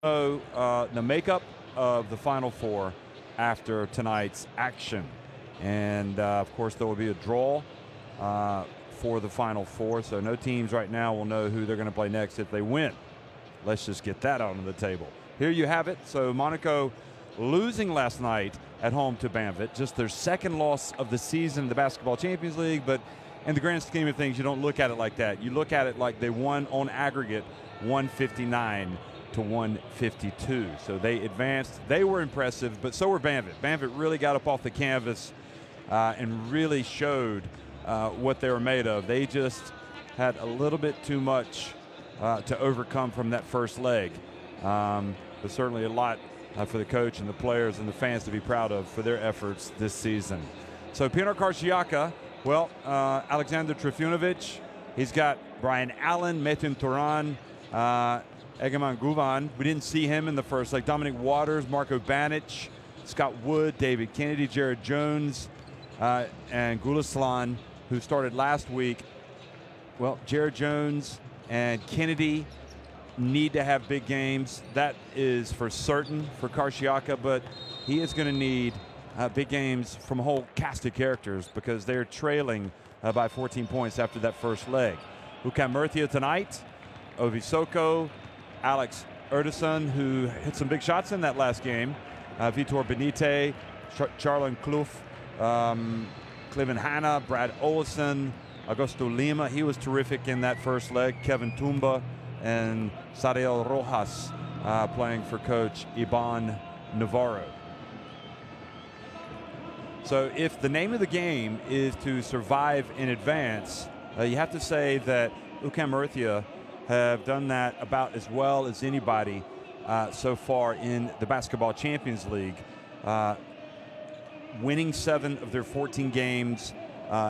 The makeup of the Final Four after tonight's action. And, of course, there will be a draw for the Final Four, so no teams right now will know who they're going to play next if they win. Let's just get that out on the table. Here you have it. So Monaco losing last night at home to Banvit, just their second loss of the season in the Basketball Champions League, but in the grand scheme of things, you don't look at it like that. You look at it like they won on aggregate 159 to 152. So they advanced. They were impressive, but so were Banvit. Banvit really got up off the canvas and really showed what they were made of. They just had a little bit too much to overcome from that first leg. But certainly a lot for the coach and the players and the fans to be proud of for their efforts this season. So Pinar Karsiyaka, well, Alexander Trifunovic, he's got Brian Allen, Metin Turan, Egemen Guvan. We didn't see him in the first leg. Dominic Waters, Marco Banic, Scott Wood, David Kennedy, Jared Jones, and Gulaslan, who started last week. Well, Jared Jones and Kennedy need to have big games. That is for certain for Karsiyaka, but he is going to need big games from a whole cast of characters because they're trailing by 14 points after that first leg. UCAM Murcia tonight, Ovi Soko, Alex Erdison, who hit some big shots in that last game, Vitor Benite, Charlon Kloof, Clevin Hanna, Brad Olsen, Augusto Lima, he was terrific in that first leg, Kevin Tumba, and Sariel Rojas playing for coach Iban Navarro. So if the name of the game is to survive in advance, you have to say that UCAM Murcia have done that about as well as anybody so far in the Basketball Champions League. Winning 7 of their 14 games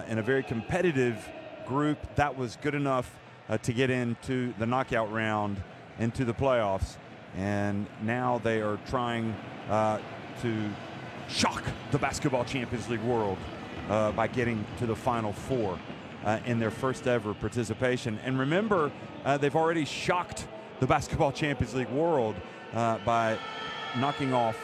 in a very competitive group, that was good enough to get into the knockout round, into the playoffs. And now they are trying to shock the Basketball Champions League world by getting to the Final Four in their first ever participation. And remember, they've already shocked the Basketball Champions League world by knocking off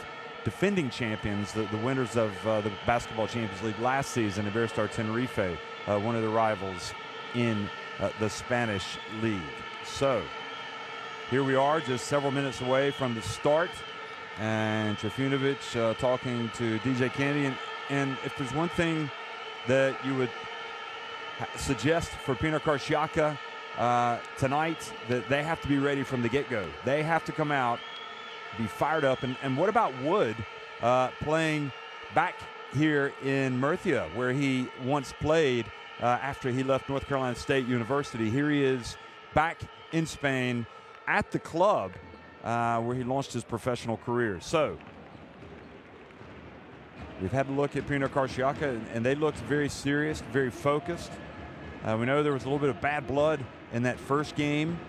defending champions, the winners of the Basketball Champions League last season, Iberostar Tenerife, one of the rivals in the Spanish league. So here we are, just several minutes away from the start, and Trifunovic talking to DJ Kennedy. And if there's one thing that you would suggest for Pinar Karsiyaka tonight, that they have to be ready from the get-go. They have to come out, be fired up. And what about Wood playing back here in Murcia, where he once played after he left North Carolina State University? Here he is back in Spain at the club where he launched his professional career. So we've had a look at Pinar Karsiyaka, and they looked very serious, very focused. We know there was a little bit of bad blood in that first game.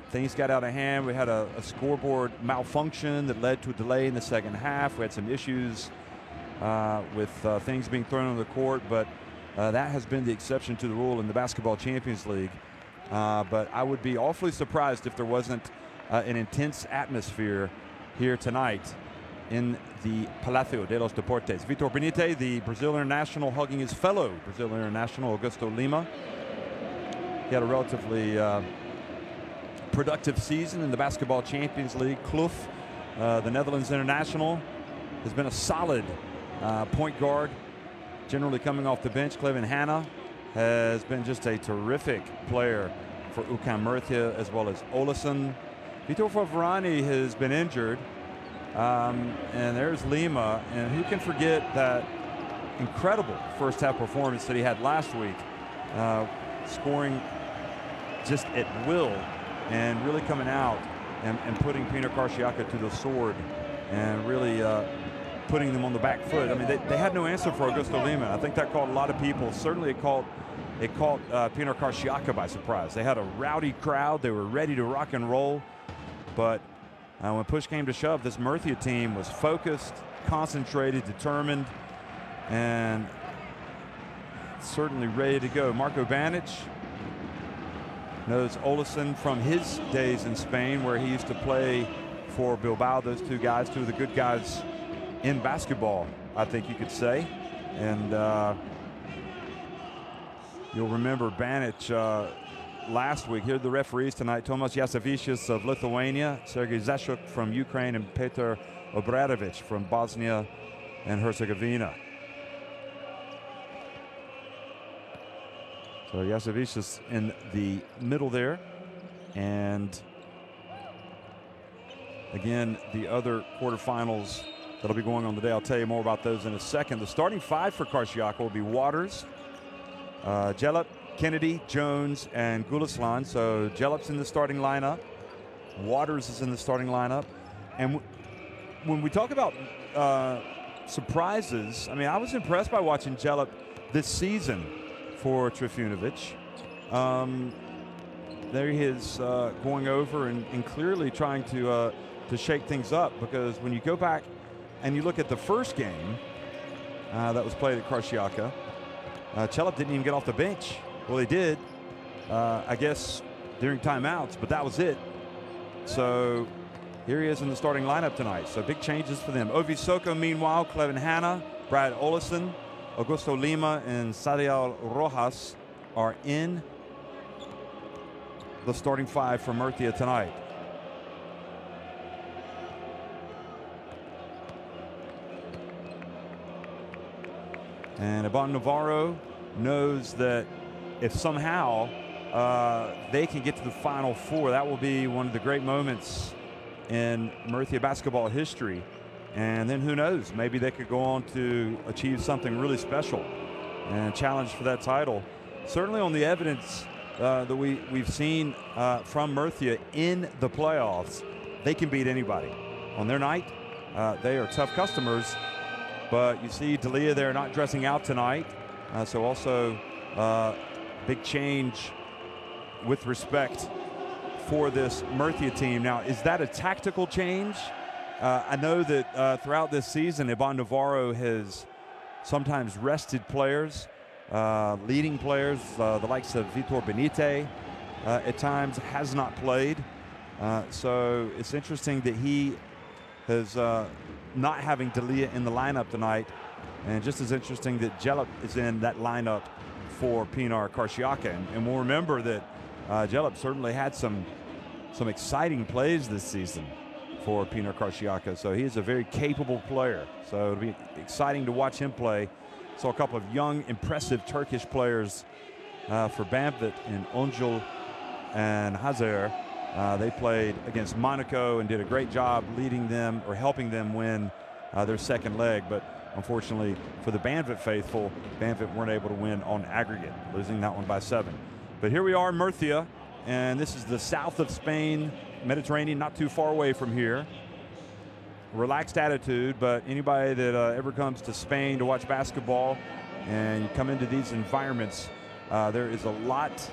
Things got out of hand. We had a scoreboard malfunction that led to a delay in the second half. We had some issues with things being thrown on the court, but that has been the exception to the rule in the Basketball Champions League. But I would be awfully surprised if there wasn't an intense atmosphere here tonight in the Palacio de los Deportes. Vitor Benite, the Brazil international, hugging his fellow Brazil international, Augusto Lima. He had a relatively productive season in the Basketball Champions League. Kloof, the Netherlands international, has been a solid point guard, generally coming off the bench. Clevin Hanna has been just a terrific player for UCAM Murcia, as well as Olesen. Vitor Favarani has been injured. And there's Lima, and who can forget that incredible first half performance that he had last week, scoring just at will and really coming out and putting Pinar Karsiyaka to the sword and really putting them on the back foot. I mean, they had no answer for Augusto Lima. I think that caught a lot of people. Certainly it caught Pinar Karsiyaka by surprise. They had a rowdy crowd. They were ready to rock and roll, but when push came to shove, this Murcia team was focused, concentrated, determined, and certainly ready to go. Marco Banic knows Olesen from his days in Spain, where he used to play for Bilbao. Those two guys, two of the good guys in basketball, I think you could say. And you'll remember Banic last week. Here are the referees tonight: Tomas Jasevicius of Lithuania, Sergei Zashuk from Ukraine, and Petar Obradovic from Bosnia and Herzegovina. So Jasevicius in the middle there. And again, the other quarterfinals that'll be going on today, I'll tell you more about those in a second. The starting five for Karsiyaka will be Waters, Jelep, Kennedy, Jones, and Gulislan. So Jelep's in the starting lineup. Waters is in the starting lineup. And when we talk about surprises, I mean, I was impressed by watching Jelep this season for Trifunovic. There he is going over and clearly trying to shake things up, because when you go back and you look at the first game that was played at Karsiyaka, Jelep didn't even get off the bench. Well, he did, I guess, during timeouts, but that was it. So here he is in the starting lineup tonight. So big changes for them. Ovi Soko, meanwhile, Clevin Hanna, Brad Olesen, Augusto Lima, and Sadial Rojas are in the starting five for Murcia tonight. And Iban Navarro knows that if somehow they can get to the Final Four, that will be one of the great moments in Murcia basketball history. And then who knows, maybe they could go on to achieve something really special and challenge for that title. Certainly on the evidence that we've seen from Murcia in the playoffs, they can beat anybody. On their night, they are tough customers, but you see D'Elia there not dressing out tonight. So also big change with respect for this Murcia team. Now, is that a tactical change? I know that throughout this season, Iban Navarro has sometimes rested players, leading players, the likes of Vitor Benite, at times has not played. So it's interesting that he is not having D'Elia in the lineup tonight, and just as interesting that Jelep is in that lineup for Pinar Karsiyaka. And we'll remember that Jelep certainly had some exciting plays this season for Pinar Karsiyaka. So he is a very capable player. So it'll be exciting to watch him play. Saw a couple of young, impressive Turkish players for Banvit in Onjul and Hazar. They played against Monaco and did a great job leading them or helping them win their second leg. But unfortunately for the Banvit faithful, Banvit weren't able to win on aggregate, losing that one by 7. But here we are in Murcia, and this is the south of Spain, Mediterranean, not too far away from here. Relaxed attitude, but anybody that ever comes to Spain to watch basketball and you come into these environments, there is a lot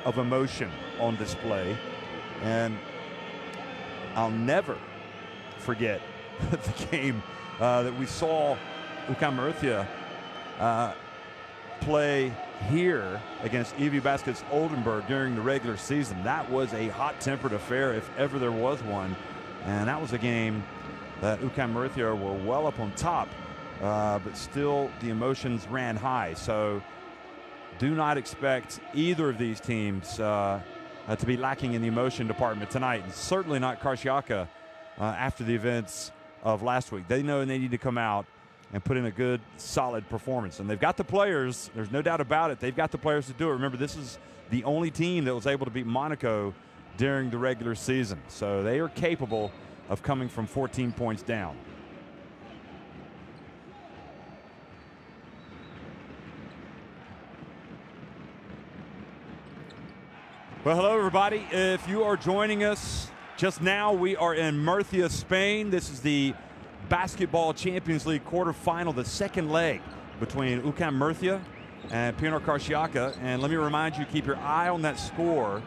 of emotion on display. And I'll never forget the game that we saw UCAM Murcia play here against EV Baskets Oldenburg during the regular season. That was a hot-tempered affair, if ever there was one. And that was a game that UCAM Murcia were well up on top, but still the emotions ran high. So do not expect either of these teams to be lacking in the emotion department tonight, and certainly not Karsiyaka after the events of last week. They know they need to come out and put in a good, solid performance. And they've got the players. There's no doubt about it. They've got the players to do it. Remember, this is the only team that was able to beat Monaco during the regular season. So they are capable of coming from 14 points down. Well, hello, everybody. If you are joining us just now, we are in Murcia, Spain. This is the Basketball Champions League quarterfinal, the second leg between UCAM Murcia and Pinar Karsiyaka. And let me remind you, keep your eye on that score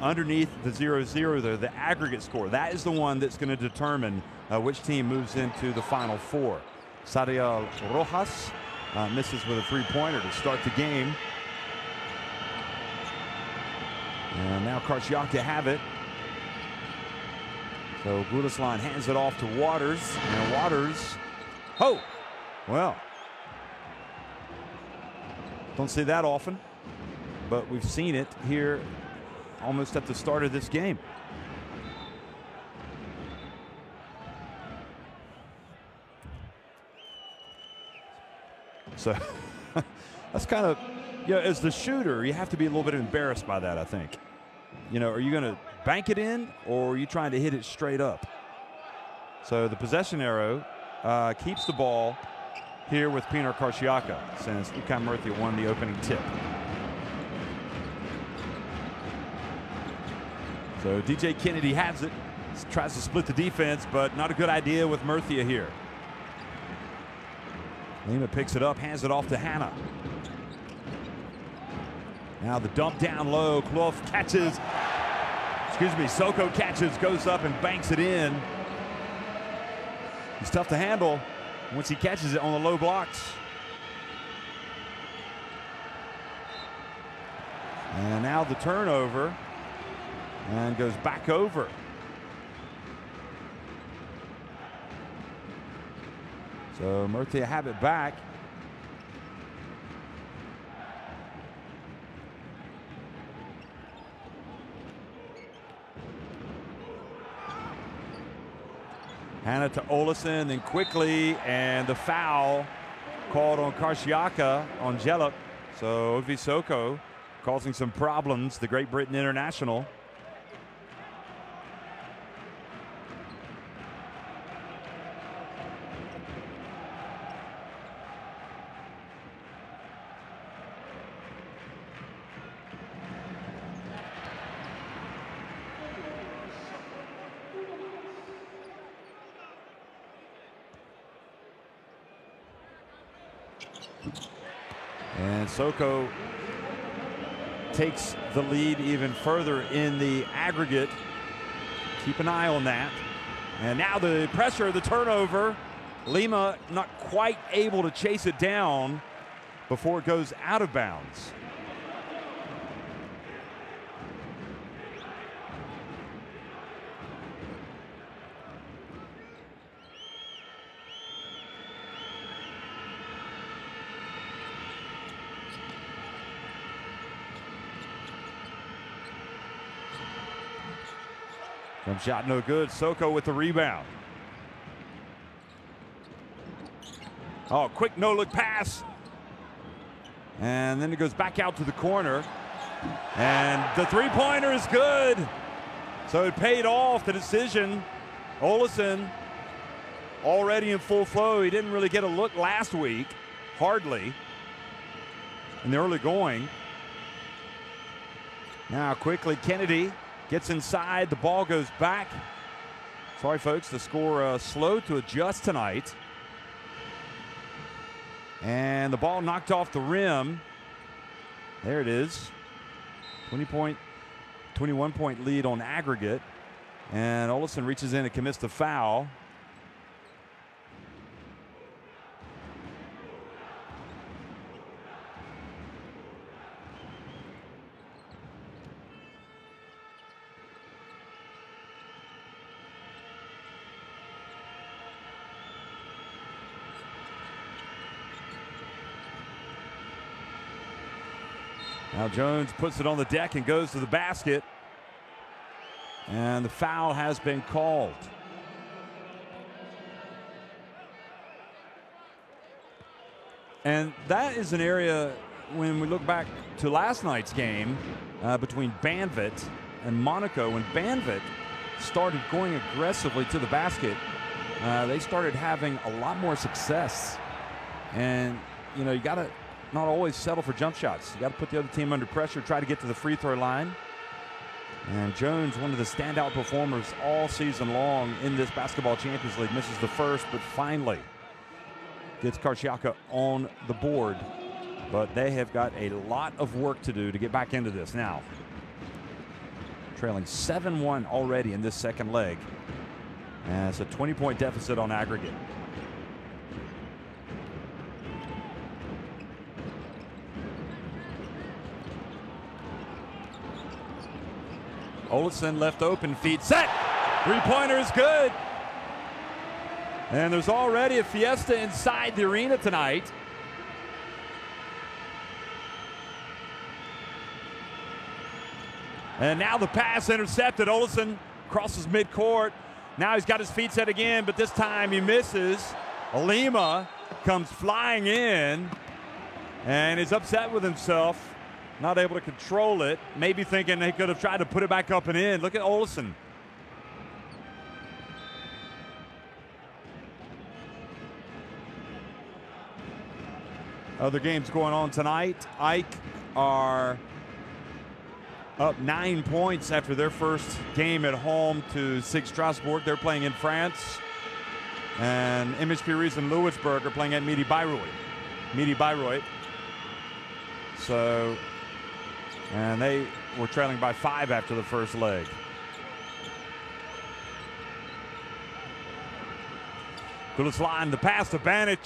underneath the 0-0 there, the aggregate score. That is the one that's going to determine which team moves into the Final Four. Sadial Rojas misses with a three-pointer to start the game. And now Karsiyaka have it. So Gulislan hands it off to Waters. And Waters, oh, well, don't see that often, but we've seen it here almost at the start of this game. So that's kind of, you know, as the shooter, you have to be a little bit embarrassed by that, I think. You know, are you going to bank it in, or are you trying to hit it straight up? So the possession arrow keeps the ball here with Pinar Karsiyaka since UCAM Murcia won the opening tip. So DJ Kennedy has it, tries to split the defense, but not a good idea with Murcia here. Lima picks it up, hands it off to Hannah. Now the dump down low, Clough catches, Soko catches, goes up and banks it in. He's tough to handle once he catches it on the low blocks. And now the turnover, and goes back over. So Murcia have it back. Hannah to Olesen, then quickly, and the foul called on Karsiyaka on Jellup. So Ovi Soko causing some problems, the Great Britain international. And Soko takes the lead even further in the aggregate. Keep an eye on that. And now the pressure, the turnover. Lima not quite able to chase it down before it goes out of bounds. Jump shot no good. Soko with the rebound. Oh, quick no-look pass. And then it goes back out to the corner. And the three-pointer is good. So it paid off, the decision. Olesen already in full flow. He didn't really get a look last week, hardly, in the early going. Now quickly Kennedy gets inside, the ball goes back. Sorry folks, the score slow to adjust tonight. And the ball knocked off the rim. There it is. 21-point lead on aggregate. And Olesen reaches in and commits the foul. Now Jones puts it on the deck and goes to the basket. And the foul has been called. And that is an area, when we look back to last night's game between Banvit and Monaco, when Banvit started going aggressively to the basket, they started having a lot more success. And, you know, you got to not always settle for jump shots. You got to put the other team under pressure, try to get to the free throw line. And Jones, one of the standout performers all season long in this Basketball Champions League, misses the first, but finally gets Karsiyaka on the board. But they have got a lot of work to do to get back into this now. Trailing 7-1 already in this second leg. And it's a 20-point deficit on aggregate. Olesen left open, feet set. Three-pointer is good. And there's already a fiesta inside the arena tonight. And now the pass intercepted. Olesen crosses midcourt. Now he's got his feet set again, but this time he misses. Alima comes flying in, and he's upset with himself, not able to control it, maybe thinking he could have tried to put it back up and in. Look at Olesen. Other games going on tonight. Ike are up 9 points after their first game at home to SIG Strasbourg. They're playing in France. And MHP Rees and Lewisburg are playing at Midi Bayreuth. So, and they were trailing by 5 after the first leg. Kulislan, the pass to Banic.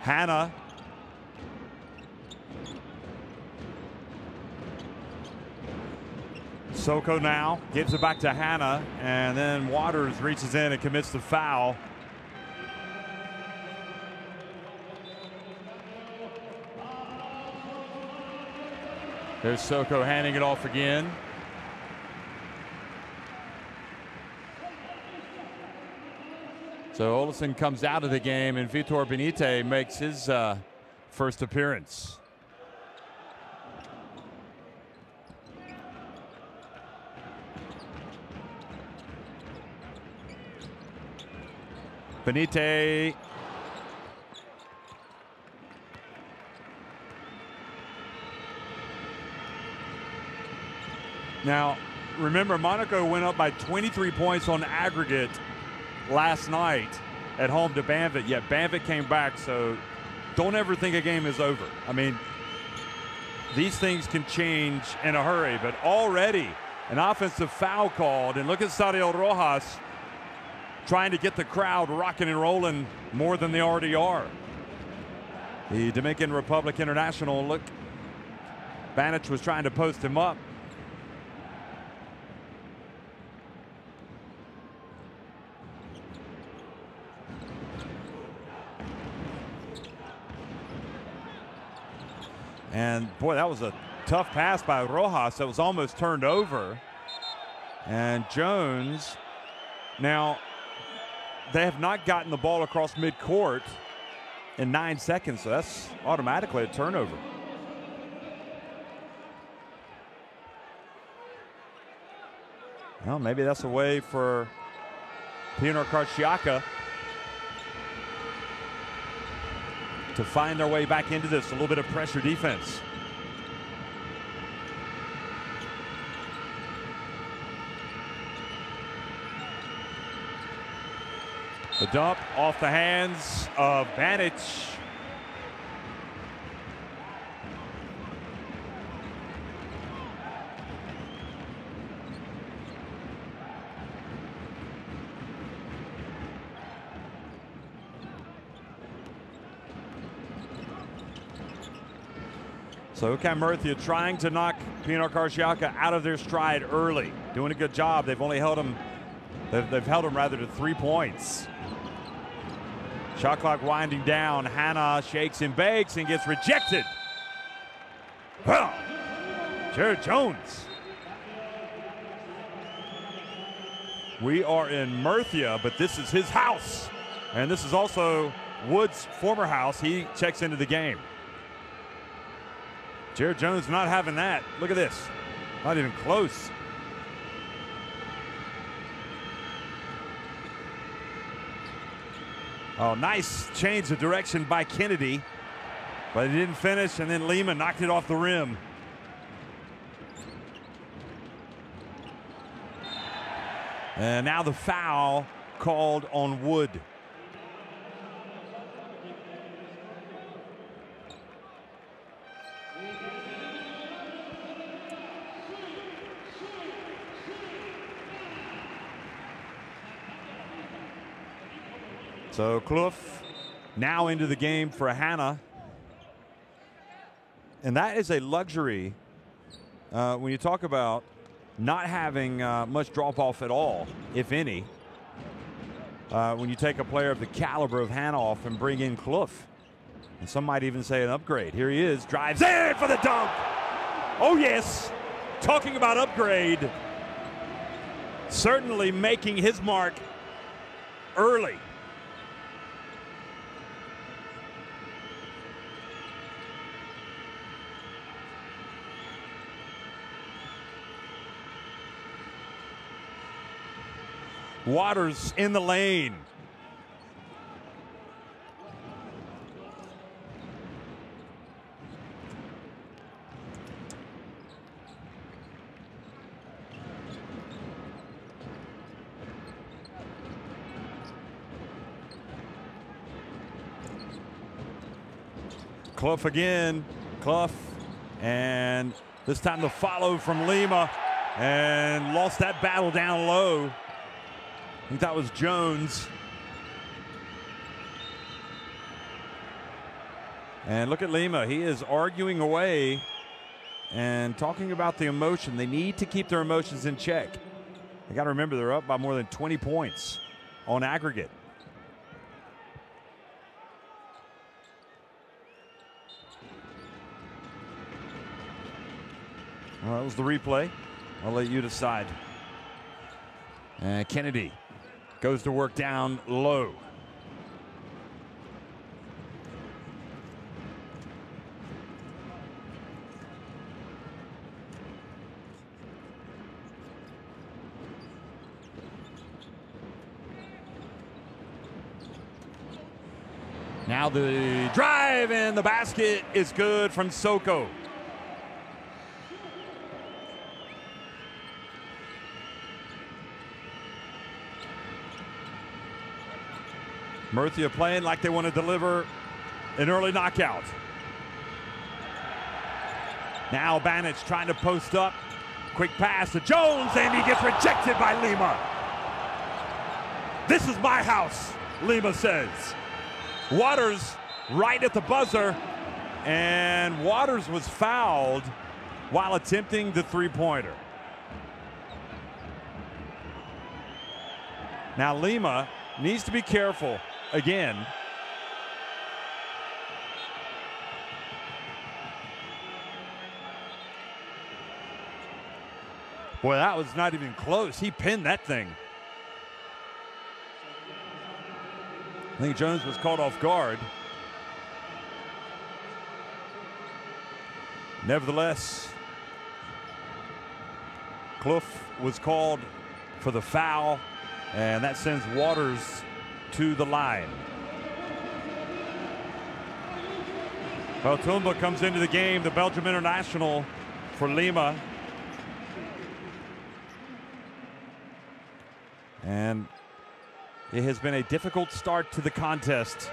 Hannah. Soko now gives it back to Hannah, and then Waters reaches in and commits the foul. There's Soko handing it off again. So Olesen comes out of the game, and Vitor Benite makes his first appearance. Benite. Now, remember, Monaco went up by 23 points on aggregate last night at home to Banvit, yet Banvit came back, so don't ever think a game is over. I mean, these things can change in a hurry, but already an offensive foul called, and look at Sadiel Rojas trying to get the crowd rocking and rolling more than they already are. The Dominican Republic international, look, Banic was trying to post him up. And boy, that was a tough pass by Rojas that was almost turned over. And Jones, now they have not gotten the ball across midcourt in 9 seconds, so that's automatically a turnover. Well, maybe that's a way for Pinar Karsiyaka to find their way back into this. A little bit of pressure defense. The dump off the hands of Banic. So UCAM Murcia trying to knock Pinar Karsiyaka out of their stride early. Doing a good job. They've only held him, they've held him rather to 3 points. Shot clock winding down. Hannah shakes and bakes and gets rejected. Well, Jared Jones. We are in Murcia, but this is his house. And this is also Wood's former house. He checks into the game. Jared Jones not having that. Look at this. Not even close. Oh, nice change of direction by Kennedy. But he didn't finish, and then Lima knocked it off the rim. And now the foul called on Wood. So Clough now into the game for Hannah. And that is a luxury when you talk about not having much drop-off at all, if any. When you take a player of the caliber of Hannah off and bring in Clough. And some might even say an upgrade. Here he is, drives in for the dunk. Oh, yes. Talking about upgrade. Certainly making his mark early. Waters in the lane. Clough again, Clough, and this time the follow from Lima, and lost that battle down low. I think that was Jones. And look at Lima, he is arguing away and talking about the emotion. They need to keep their emotions in check. They got to remember they're up by more than 20 points on aggregate. Well, that was the replay. I'll let you decide. And Kennedy goes to work down low. Now the drive and the basket is good from Soko. Murcia playing like they want to deliver an early knockout. Now Banich trying to post up. Quick pass to Jones, and he gets rejected by Lima. This is my house, Lima says. Waters right at the buzzer, and Waters was fouled while attempting the three-pointer. Now Lima needs to be careful again. Boy, that was not even close. He pinned that thing. I think Jones was caught off guard. Nevertheless, Clough was called for the foul, and that sends Waters to the line. Well, Tumba comes into the game, the Belgium international for Lima. And it has been a difficult start to the contest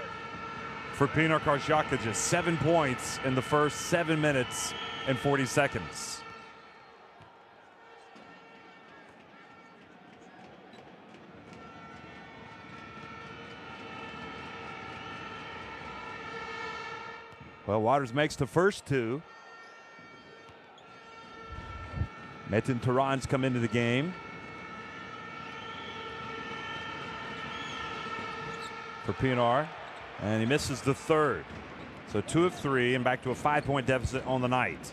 for Pinar Karsiyaka. Just 7 points in the first 7 minutes and 40 seconds. Well, Waters makes the first two. Metin Turan's come into the game for Pinar, and he misses the third. So 2 of 3 and back to a 5-point deficit on the night.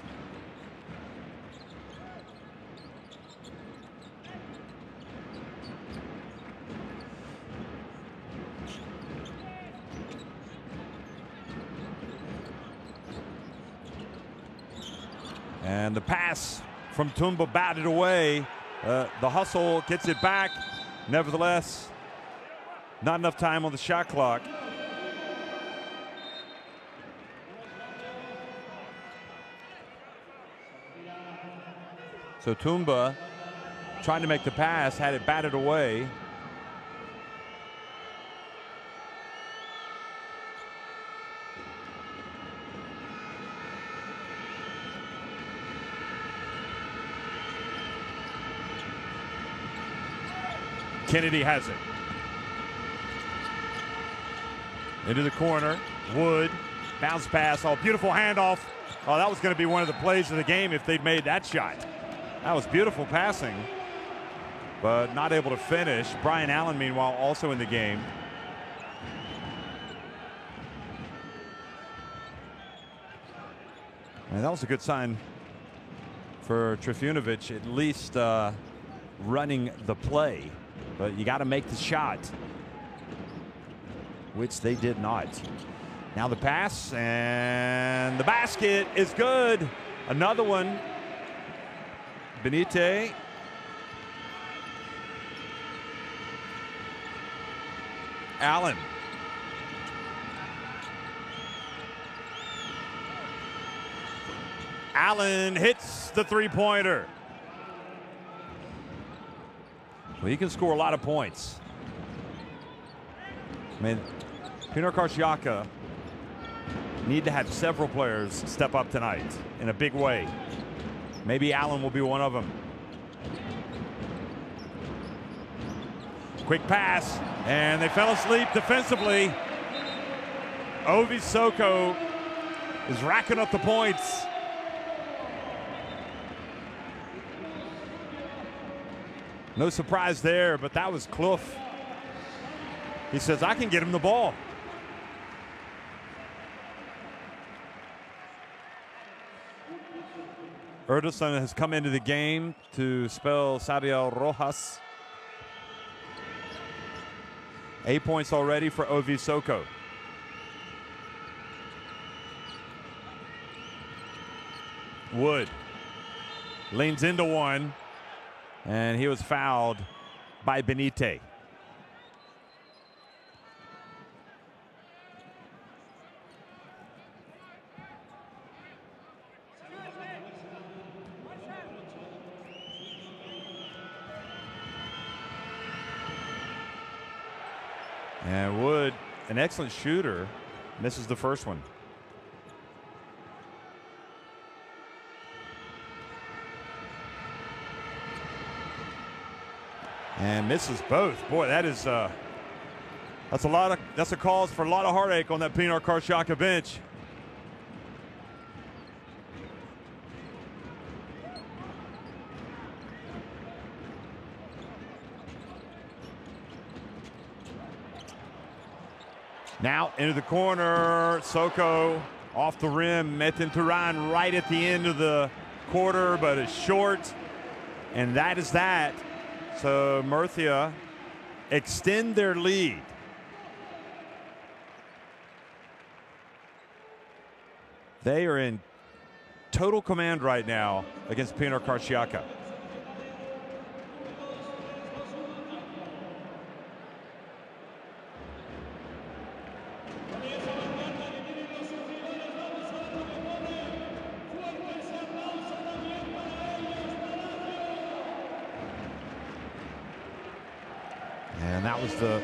And the pass from Tumba batted away. The hustle gets it back. Nevertheless, not enough time on the shot clock. So Tumba trying to make the pass, had it batted away. Kennedy has it. Into the corner. Wood. Bounce pass. Oh, beautiful handoff. Oh, that was going to be one of the plays of the game if they'd made that shot. That was beautiful passing, but not able to finish. Brian Allen, meanwhile, also in the game. And that was a good sign for Trifunovic, at least running the play. But you got to make the shot, which they did not. Now the pass, and the basket is good. Another one. Benite. Allen. Allen hits the three-pointer. Well, he can score a lot of points. I mean, Pinar Karsiyaka need to have several players step up tonight in a big way. Maybe Allen will be one of them. Quick pass, and they fell asleep defensively. Ovi Soko is racking up the points. No surprise there, but that was Clough. He says, I can get him the ball. Ederson has come into the game to spell Sadiel Rojas. 8 points already for Ovi Soko. Wood leans into one, and he was fouled by Benite. And Wood, an excellent shooter, misses the first one. And misses both. Boy, that is that's a cause for a lot of heartache on that Pinar Karsiyaka bench. Now into the corner, Soko off the rim. Metin Turan right at the end of the quarter, but it's short. And that is that. So Murcia extend their lead. They are in total command right now against Pinar Karsiyaka. And that was the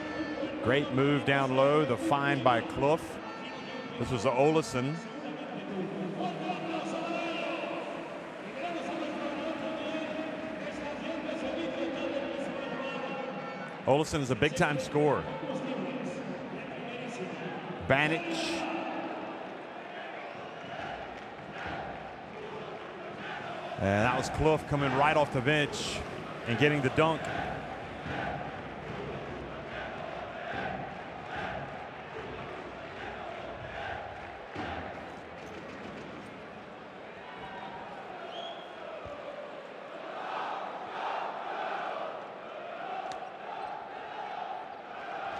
great move down low, the find by Clough. This was Olesen. Olesen is a big-time scorer. Banic. And that was Clough coming right off the bench and getting the dunk.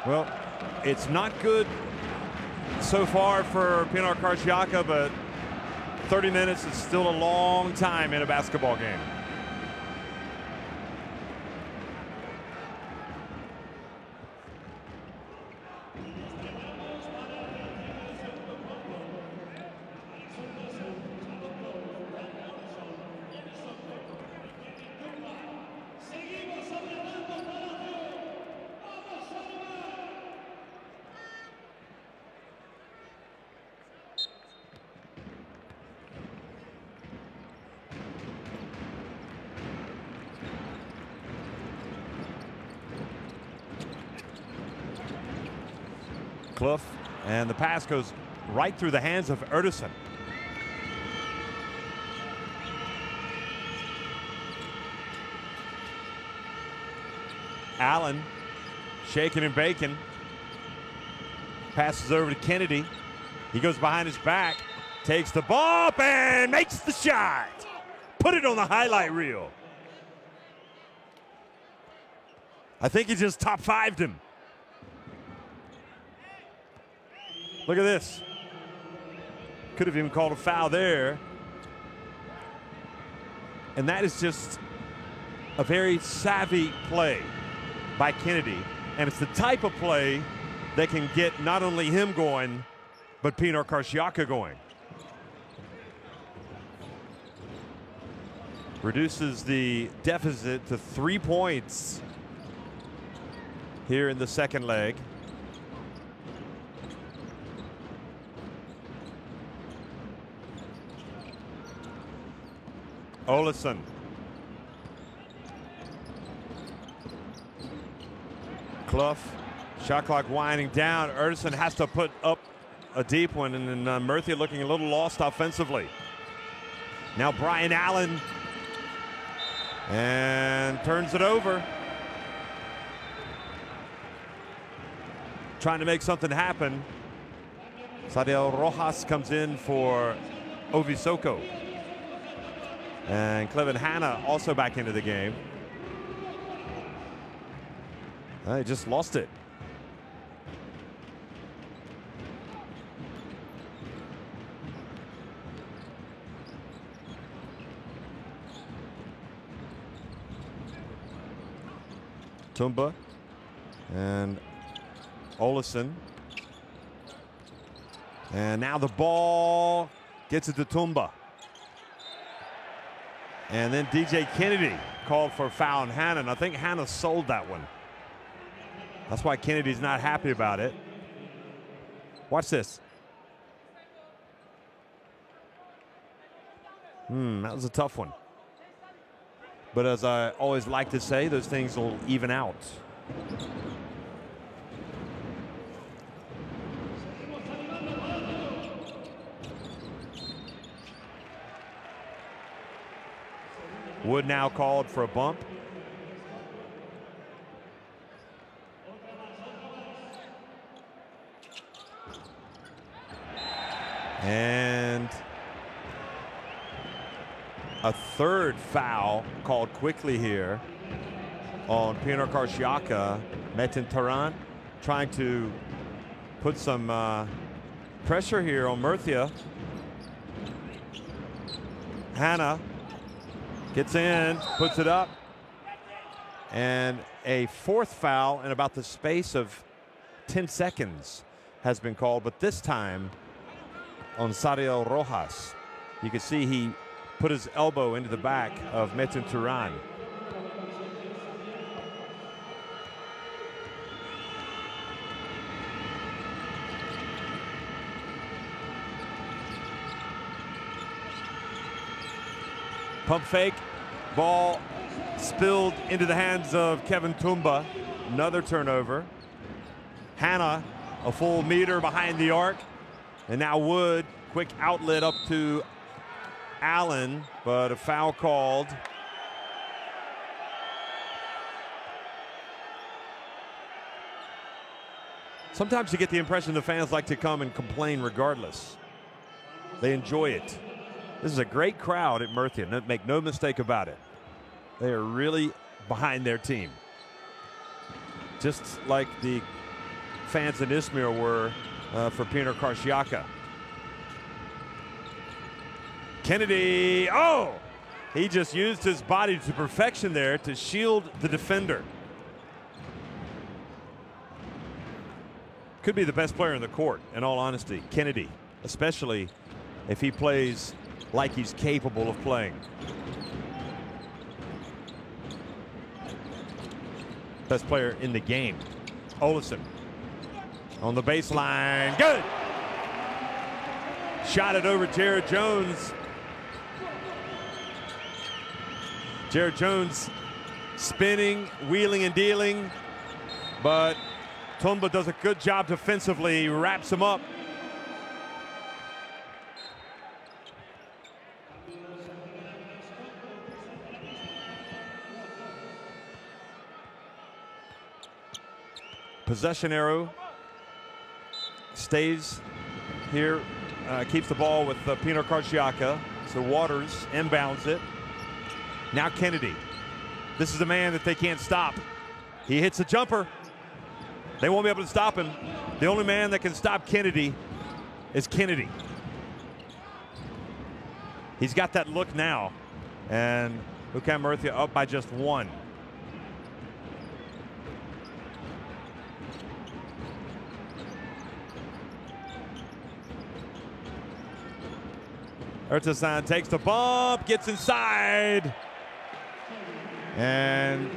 Well, it's not good so far for Pinar Karsiyaka, but 30 minutes is still a long time in a basketball game. Clough And the pass goes right through the hands of Ederson. Allen shaking and baking. Passes over to Kennedy. He goes behind his back, takes the bump and makes the shot. Put it on the highlight reel. I think he just top fived him. Look at this. Could have even called a foul there. And that is just a very savvy play by Kennedy. And it's the type of play that can get not only him going, but Pinar Karsiyaka going. Reduces the deficit to 3 points here in the second leg. Olesen. Clough, shot clock winding down. Ederson has to put up a deep one, and then Murcia looking a little lost offensively. Now Brian Allen, and turns it over. Trying to make something happen. Sadiel Rojas comes in for Ovisoko. And Clevin Hanna also back into the game. He just lost it. Tumba and Olesen. And now the ball gets it to Tumba. And then DJ Kennedy called for a foul on Hanna, and I think Hanna sold that one. That's why Kennedy's not happy about it. Watch this. That was a tough one. But as I always like to say, those things will even out. Wood now called for a bump. And a third foul called quickly here on Pinar Karsiyaka. Metin Taran trying to put some pressure here on Murcia. Hanna gets in, puts it up, and a fourth foul in about the space of 10 seconds has been called, but this time on Sadiel Rojas. You can see he put his elbow into the back of Metin Turan. Pump fake, ball spilled into the hands of Kevin Tumba. Another turnover. Hanna, a full meter behind the arc. And now Wood, quick outlet up to Allen, but a foul called. Sometimes you get the impression the fans like to come and complain regardless. They enjoy it. This is a great crowd at Murcia, make no mistake about it. They are really behind their team. Just like the fans in Izmir were for Pinar Karsiyaka. Kennedy, oh! He just used his body to perfection there to shield the defender. Could be the best player in the court, in all honesty, Kennedy, especially if he plays like he's capable of playing. Best player in the game. Olesen on the baseline, good! Shot it over Jared Jones. Jared Jones spinning, wheeling and dealing, but Tumba does a good job defensively, wraps him up. Possession arrow stays here, keeps the ball with Pinar Karsiyaka. So Waters inbounds it. Now Kennedy. This is a man that they can't stop. He hits a jumper. They won't be able to stop him. The only man that can stop Kennedy is Kennedy. He's got that look now. And UCAM Murcia up by just 1. Ertasan takes the bump, gets inside. And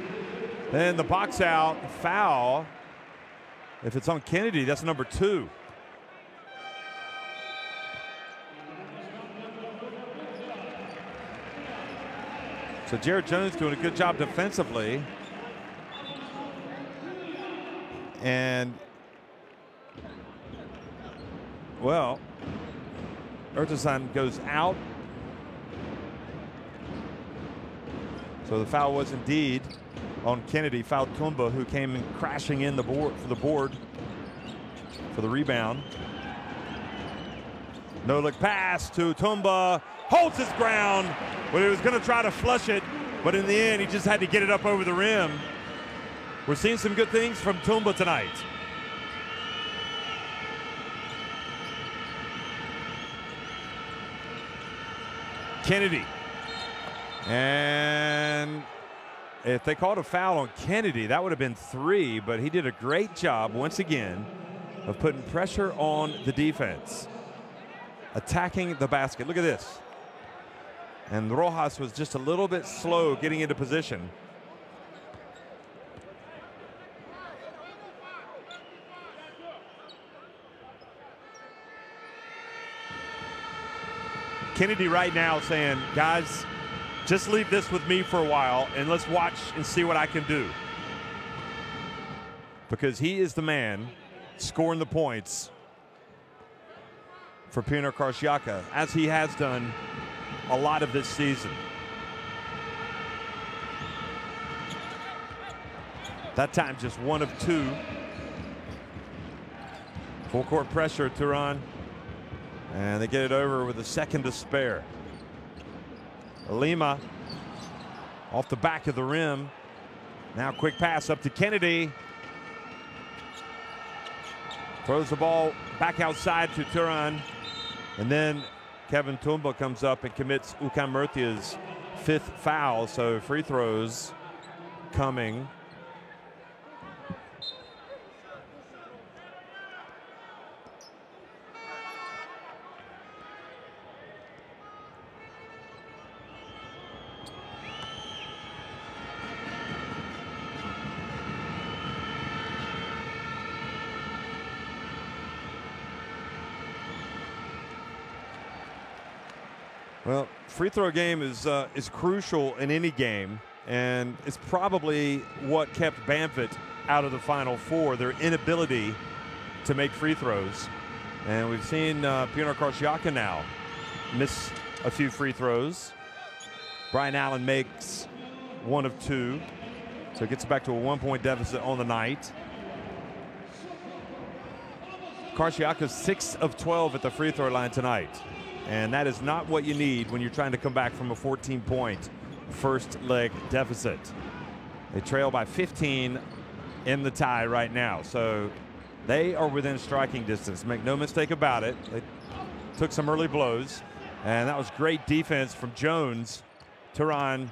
then the box out, foul. If it's on Kennedy, that's number 2. So Jared Jones doing a good job defensively. And, well, Ertasan goes out. So the foul was indeed on Kennedy. Fouled Tumba, who came in crashing in the board for the rebound. No look pass to Tumba. Holds his ground. Well, he was going to try to flush it, but in the end, he just had to get it up over the rim. We're seeing some good things from Tumba tonight. Kennedy. And if they called a foul on Kennedy, that would have been 3, but he did a great job once again of putting pressure on the defense, attacking the basket. Look at this. And Rojas was just a little bit slow getting into position. Kennedy right now saying, guys, just leave this with me for a while and let's watch and see what I can do. Because he is the man scoring the points for Pinar Karsiyaka, as he has done a lot of this season. That time just 1 of 2. Full court pressure, Turan. And they get it over with a second to spare. Lima off the back of the rim. Now quick pass up to Kennedy. Throws the ball back outside to Turan. And then Kevin Tumba comes up and commits UCAM Murcia's 5th foul. So free throws coming. Well, free throw game is crucial in any game, and it's probably what kept Bamford out of the Final Four, their inability to make free throws. And we've seen Pinar Karsiyaka now miss a few free throws. Brian Allen makes 1 of 2, so it gets back to a 1-point deficit on the night. Karsiyaka's 6 of 12 at the free throw line tonight. And that is not what you need when you're trying to come back from a 14-point first leg deficit. They trail by 15 in the tie right now. So they are within striking distance. Make no mistake about it. They took some early blows. And that was great defense from Jones. Turan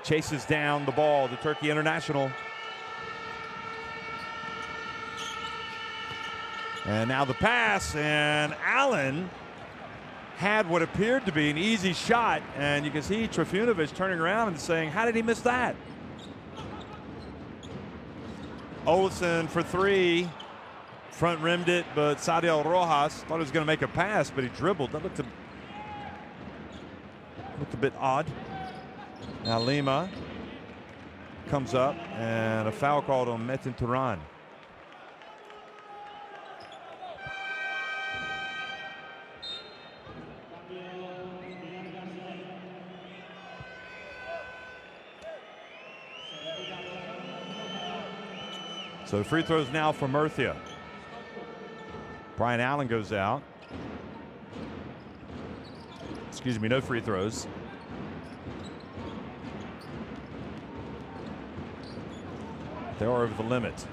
chases down the ball, the Turkey international. And now the pass, and Allen had what appeared to be an easy shot, and you can see Trifunovic turning around and saying, how did he miss that? Olsen for 3, front rimmed it, but Sadiel Rojas thought he was going to make a pass, but he dribbled. That looked a bit odd. Now Lima comes up, and a foul called on Metin Turan. So free throws now for Murcia. Brian Allen goes out. Excuse me, no free throws. They are over the limit.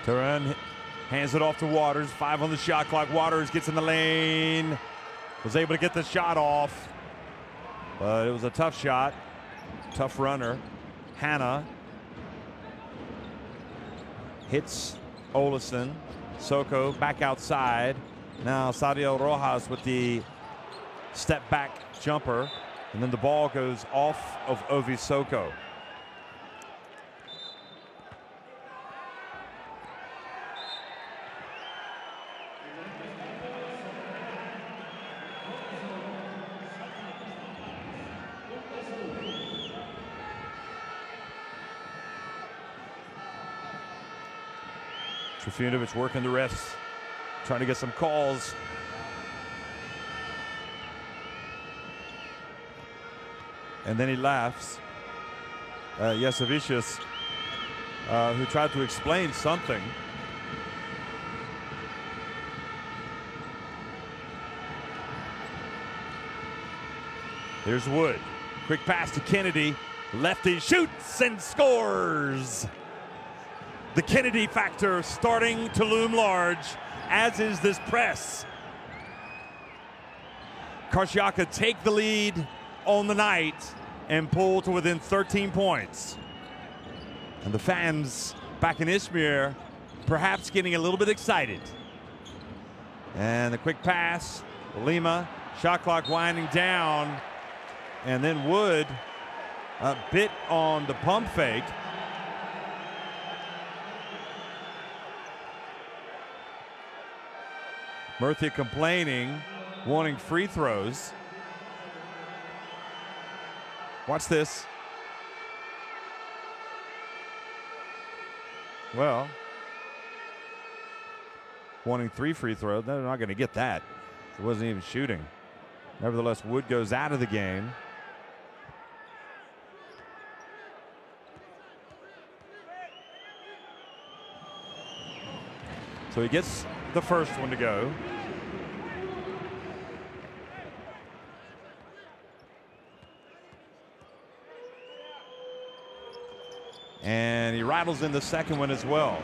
Turan hands it off to Waters. 5 on the shot clock. Waters gets in the lane. Was able to get the shot off. But it was a tough shot. Tough runner. Hannah hits Olesen. Soko back outside. Now Sadio Rojas with the step back jumper. And then the ball goes off of Ovi Soko. Trifunovic working the refs, trying to get some calls. And then he laughs. Jasovicius, who tried to explain something. Here's Wood. Quick pass to Kennedy. Lefty shoots and scores. The Kennedy factor starting to loom large, as is this press. Karsiyaka take the lead on the night and pull to within 13 points. And the fans back in Izmir perhaps getting a little bit excited. And the quick pass, Lima, shot clock winding down. And then Wood a bit on the pump fake. Murcia complaining, wanting free throws. Watch this. Well, wanting 3 free throws. They're not going to get that. It wasn't even shooting. Nevertheless, Wood goes out of the game. So he gets the first one to go. And he rattles in the second one as well.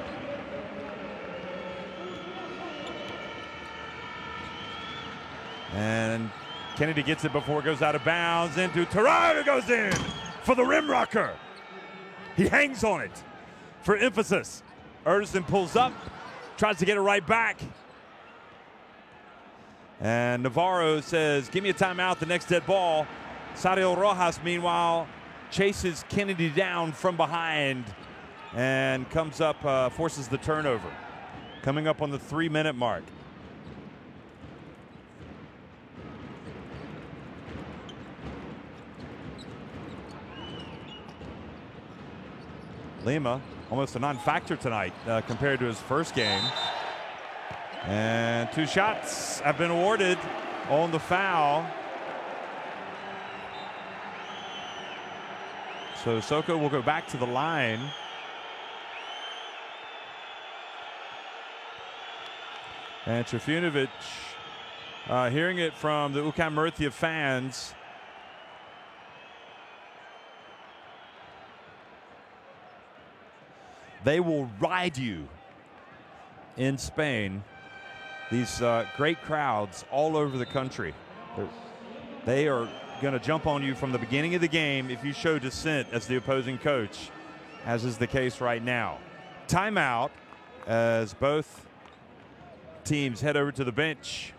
And Kennedy gets it before it goes out of bounds into Turan, goes in for the rim rocker. He hangs on it for emphasis. Erdison pulls up, tries to get it right back. And Navarro says, give me a timeout, the next dead ball. Sadio Rojas, meanwhile, chases Kennedy down from behind and comes up, forces the turnover. Coming up on the 3-minute mark. Lima, almost a non-factor tonight compared to his first game. And 2 shots have been awarded on the foul. So Soko will go back to the line. And Trifunovic, hearing it from the UCAM Murcia fans, they will ride you in Spain. These great crowds all over the country. They are going to jump on you from the beginning of the game if you show dissent as the opposing coach, as is the case right now. Timeout as both teams head over to the bench.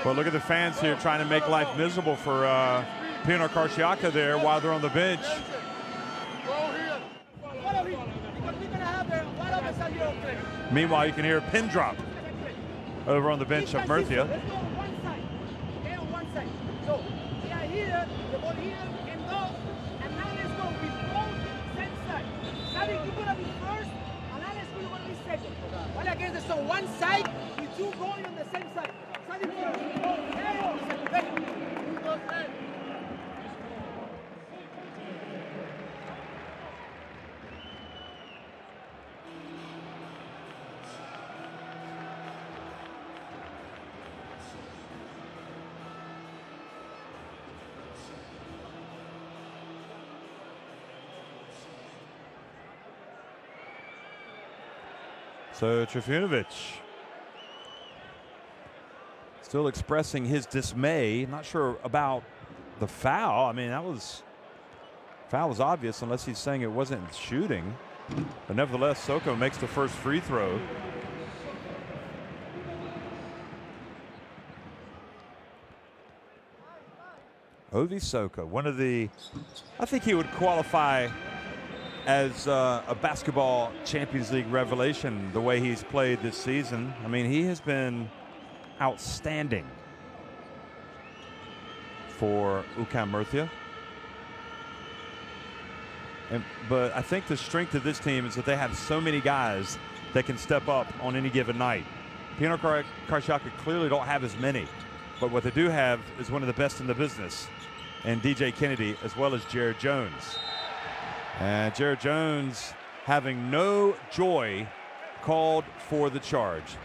But look at the fans here trying to make life miserable for Pinar Karsiyaka there while they're on the bench. Meanwhile, you can hear a pin drop over on the bench of Murcia. So we are here, the ball here, and go, and now let's go with both same side. Sadik, you're gonna be first, and Alex, you're gonna be second. One against the so one side, with two going on the same side. Sadik first. So Trifunovic still expressing his dismay. Not sure about the foul. I mean, foul was obvious unless he's saying it wasn't shooting. But nevertheless, Soko makes the first free throw. Ovi Soko, one of the, I think he would qualify as a basketball Champions League revelation the way he's played this season. I mean, he has been outstanding for UCAM Murcia. But I think the strength of this team is that they have so many guys that can step up on any given night. Pinar Karsiyaka clearly don't have as many, but what they do have is one of the best in the business, and DJ Kennedy as well as Jared Jones. And Jared Jones, having no joy, called for the charge.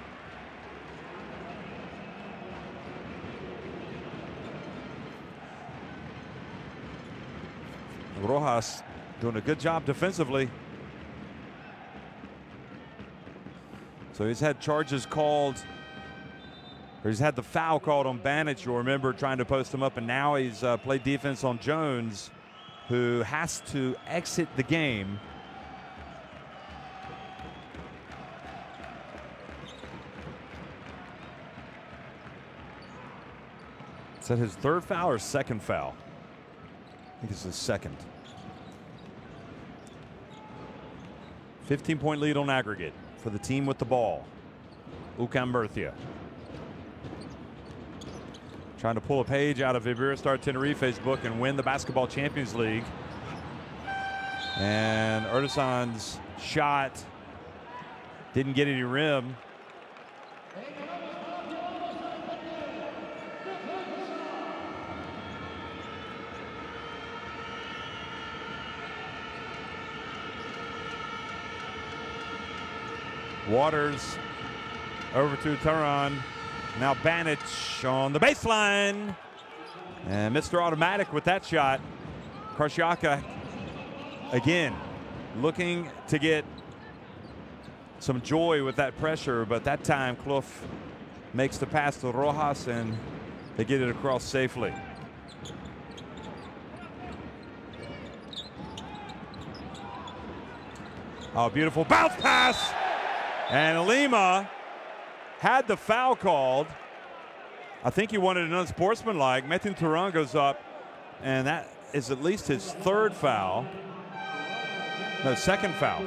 Rojas doing a good job defensively. So he's had charges called, or he's had the foul called on Banic, you'll remember, trying to post him up, and now he's played defense on Jones, who has to exit the game. Is that his third foul or second foul? I think it's his second. 15-point lead on aggregate for the team with the ball. UCAM Murcia trying to pull a page out of Iberostar Tenerife's book and win the Basketball Champions League. And Erdogan's shot didn't get any rim. Waters over to Turan. Now Banic on the baseline. And Mr. Automatic with that shot. Karsiyaka again looking to get some joy with that pressure, but that time Clough makes the pass to Rojas and they get it across safely. Oh, beautiful bounce pass. And Lima had the foul called. I think he wanted an unsportsmanlike. Metin Turan goes up, and that is at least his third foul. No, second foul.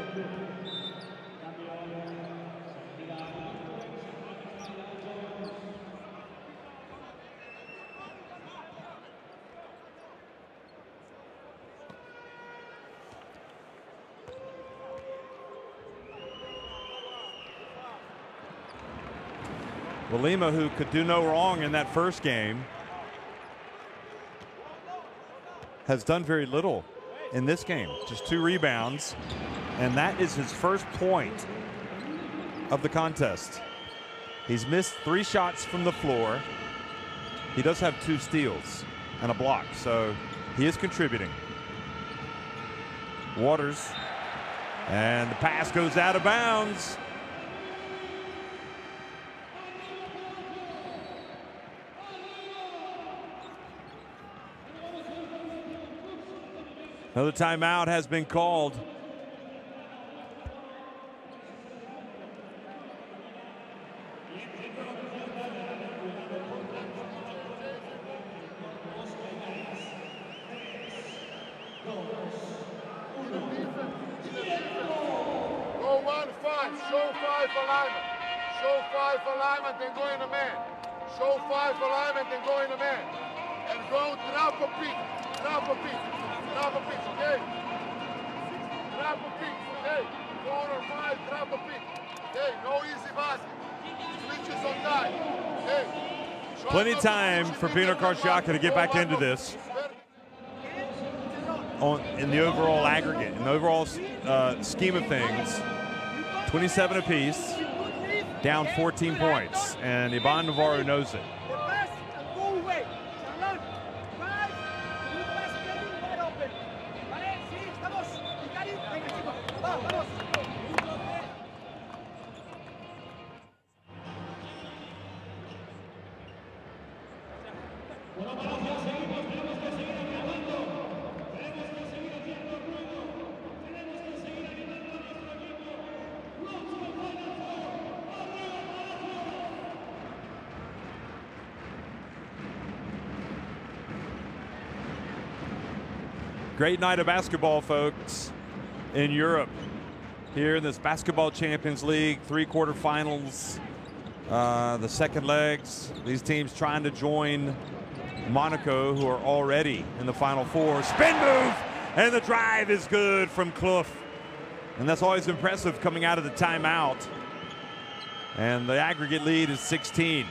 Well, Lima, who could do no wrong in that first game, has done very little in this game. Just 2 rebounds, and that is his first point of the contest. He's missed 3 shots from the floor. He does have 2 steals and a block, so he is contributing. Waters, and the pass goes out of bounds. Another timeout has been called. Show 5 alignment. Show 5 alignment and go in a man. Show 5 alignment and go in a man. And go drop a peak. Drop a peak. Drop a peak, okay? Drop a peak, okay? 4 or 5, drop a peak. Okay, no easy basket. Switches on time. Okay. Plenty of time for Pinar Karsiyaka to get back into this in the overall aggregate, in the overall scheme of things. 27 apiece, down 14 points, and Ivan Navarro knows it. Great night of basketball, folks, in Europe. Here in this Basketball Champions League, 3 quarterfinals, the second legs. These teams trying to join Monaco, who are already in the Final Four. Spin move, and the drive is good from Clough. And that's always impressive coming out of the timeout. And the aggregate lead is 16.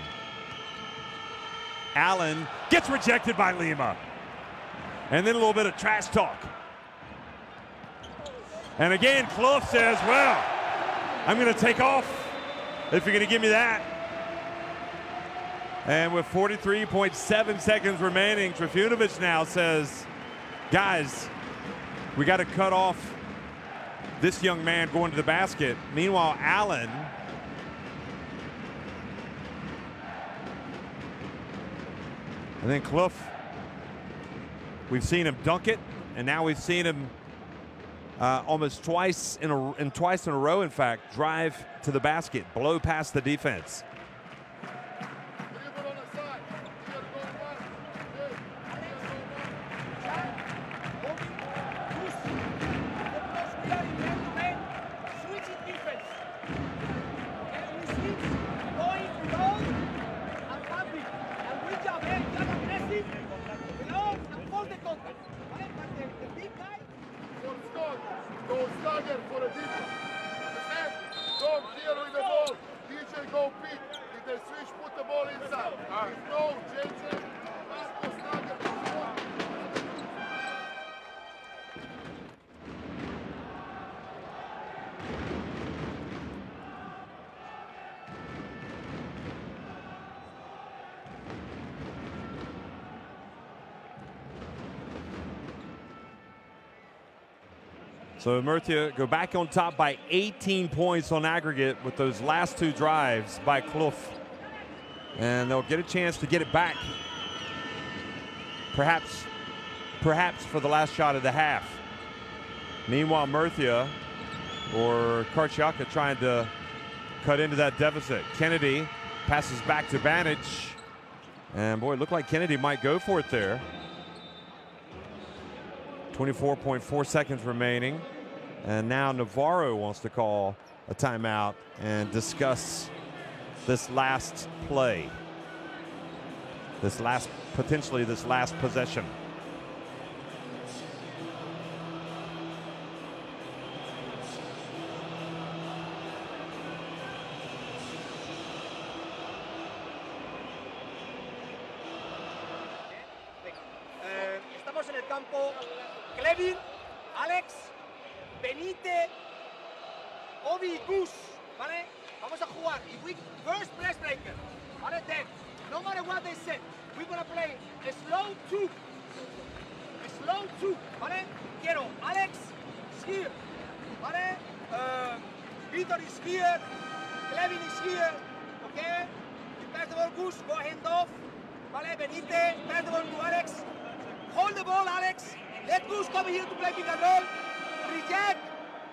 Allen gets rejected by Lima. And then a little bit of trash talk. And again, Clough says, well, I'm going to take off if you're going to give me that. And with 43.7 seconds remaining, Trifunovic now says, guys, we got to cut off this young man going to the basket. Meanwhile, Allen and then Clough. We've seen him dunk it, and now we've seen him almost twice in a row, in fact, drive to the basket, blow past the defense. So Murcia go back on top by 18 points on aggregate with those last 2 drives by Clough. And they'll get a chance to get it back. Perhaps for the last shot of the half. Meanwhile, Murcia or Karsiyaka trying to cut into that deficit. Kennedy passes back to Banic. And boy, it looked like Kennedy might go for it there. 24.4 seconds remaining. And now Navarro wants to call a timeout and discuss this last play. Potentially this last possession. Estamos en el campo. Clevin, Alex, Benite, Obi, Gus, ¿vale? Vamos a jugar. If we first press breaker, ¿vale? Then, no matter what they said, we're gonna play a slow 2. A slow 2, ¿vale? Quiero Alex is here, ¿vale? Vitor is here, Clevin is here, okay? You pass the ball, Gus, go hand off, ¿vale? Benite, pass the ball to Alex. Hold the ball, Alex. Let Gus come here to play pick and roll. Reject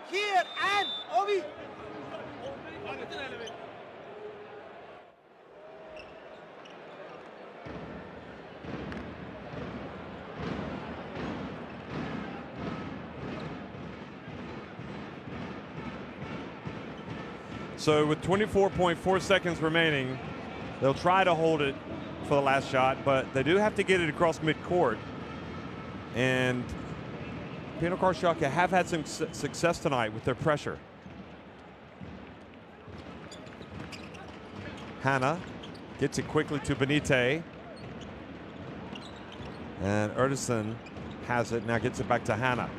here and Obi. So with 24.4 seconds remaining, they'll try to hold it for the last shot, but they do have to get it across midcourt. And Pinar Karsiyaka have had some success tonight with their pressure. Hannah gets it quickly to Benite. And Erdison has it, now gets it back to Hannah.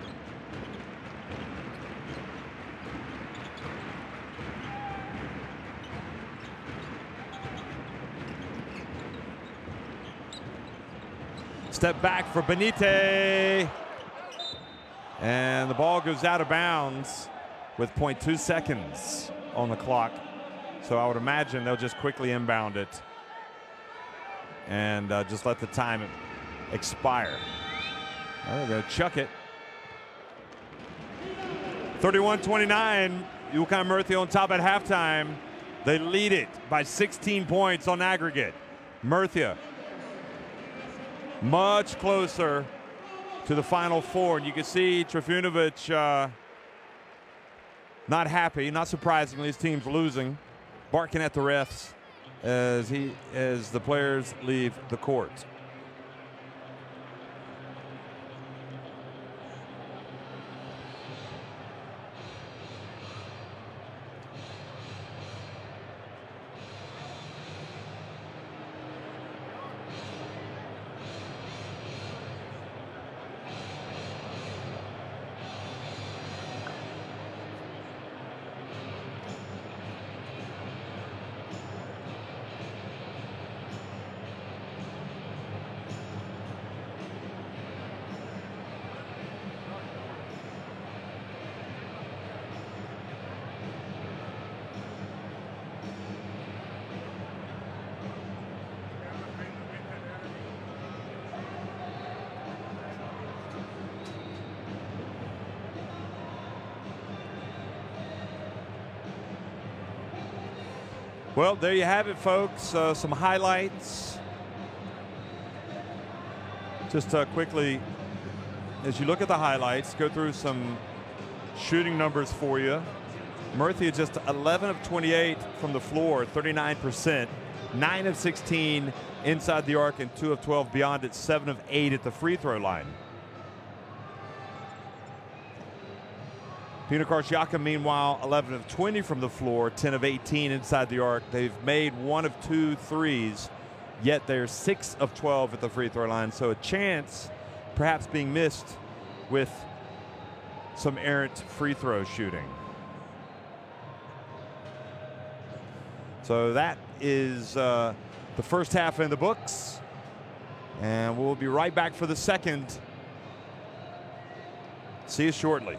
Step back for Benite. And the ball goes out of bounds with 0.2 seconds on the clock. So I would imagine they'll just quickly inbound it and just let the time expire. They're going to chuck it. 31-29, UCAM Murcia on top at halftime. They lead it by 16 points on aggregate. Murcia much closer to the Final Four. And you can see Trifunovic not happy, not surprisingly, his team's losing, barking at the refs as the players leave the court. Well, there you have it, folks. Some highlights. Just quickly, as you look at the highlights, go through some shooting numbers for you. Murcia just 11 of 28 from the floor, 39%. 9 of 16 inside the arc and 2 of 12 beyond it, 7 of 8 at the free throw line. Pinar Karsiyaka, meanwhile, 11 of 20 from the floor, 10 of 18 inside the arc. They've made 1 of 2 threes, yet they're 6 of 12 at the free throw line. So a chance perhaps being missed with some errant free throw shooting. So that is the first half in the books. And we'll be right back for the second. See you shortly.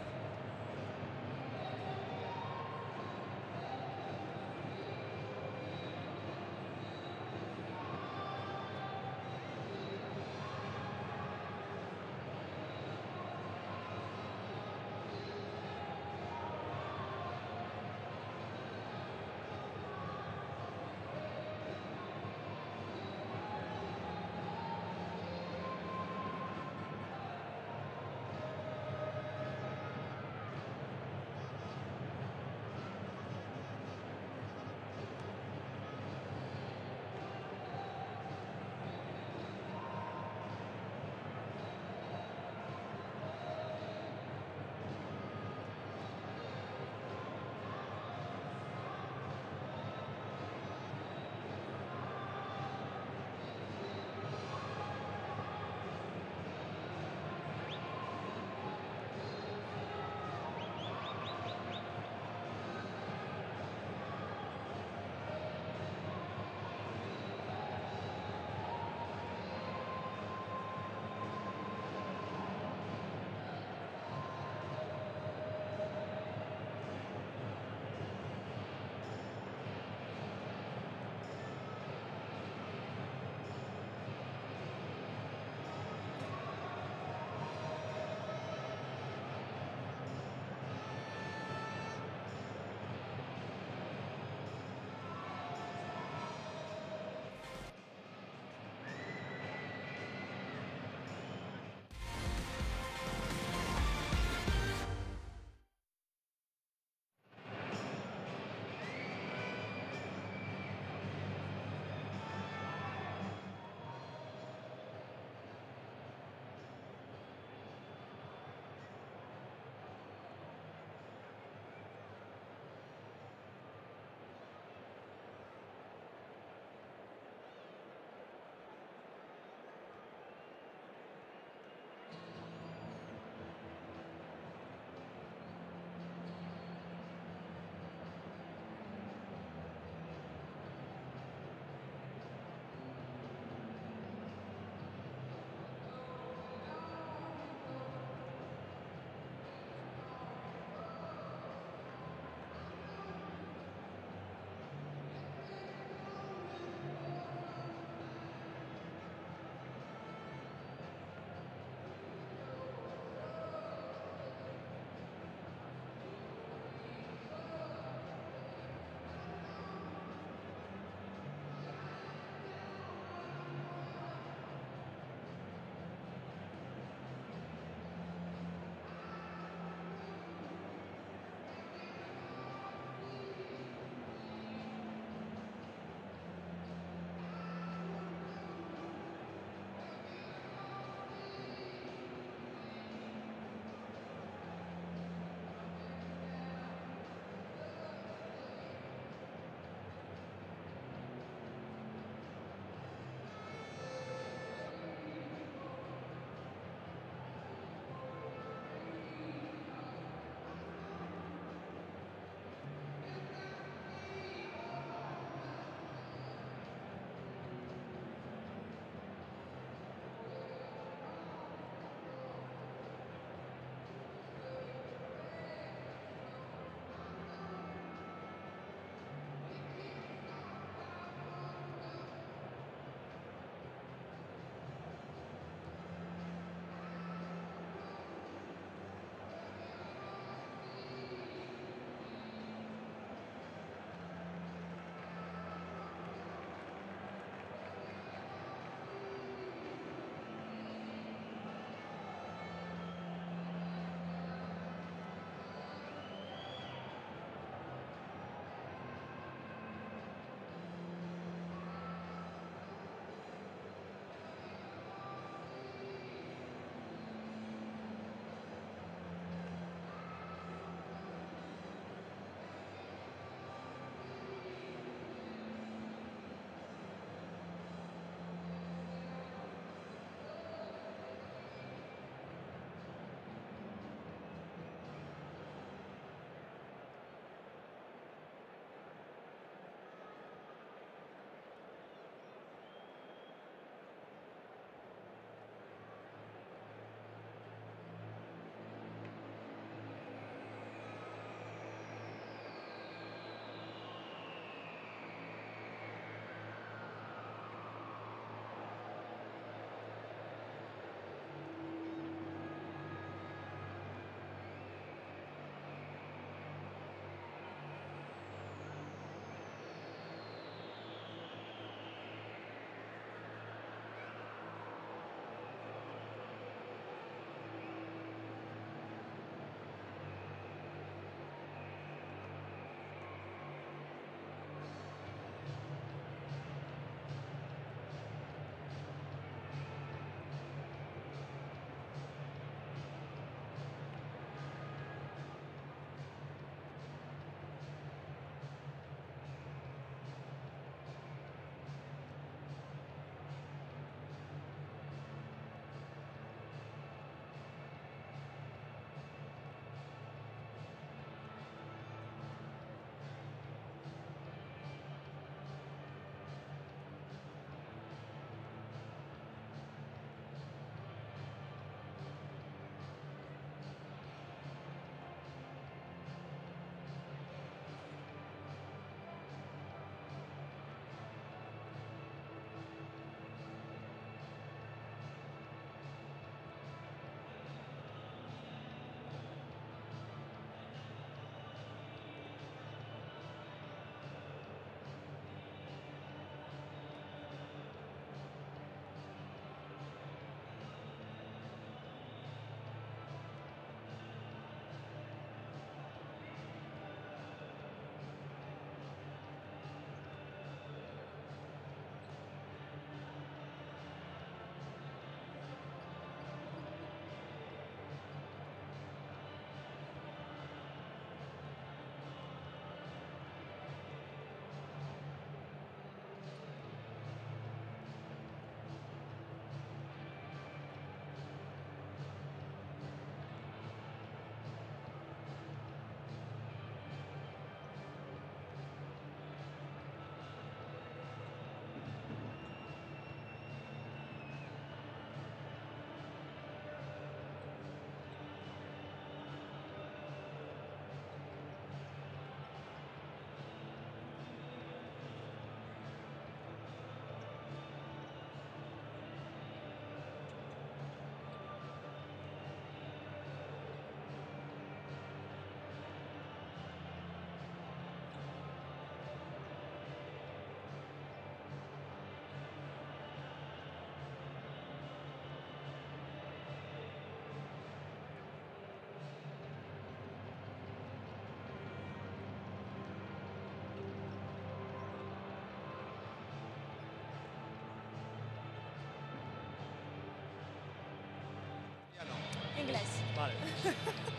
inglés. Vale.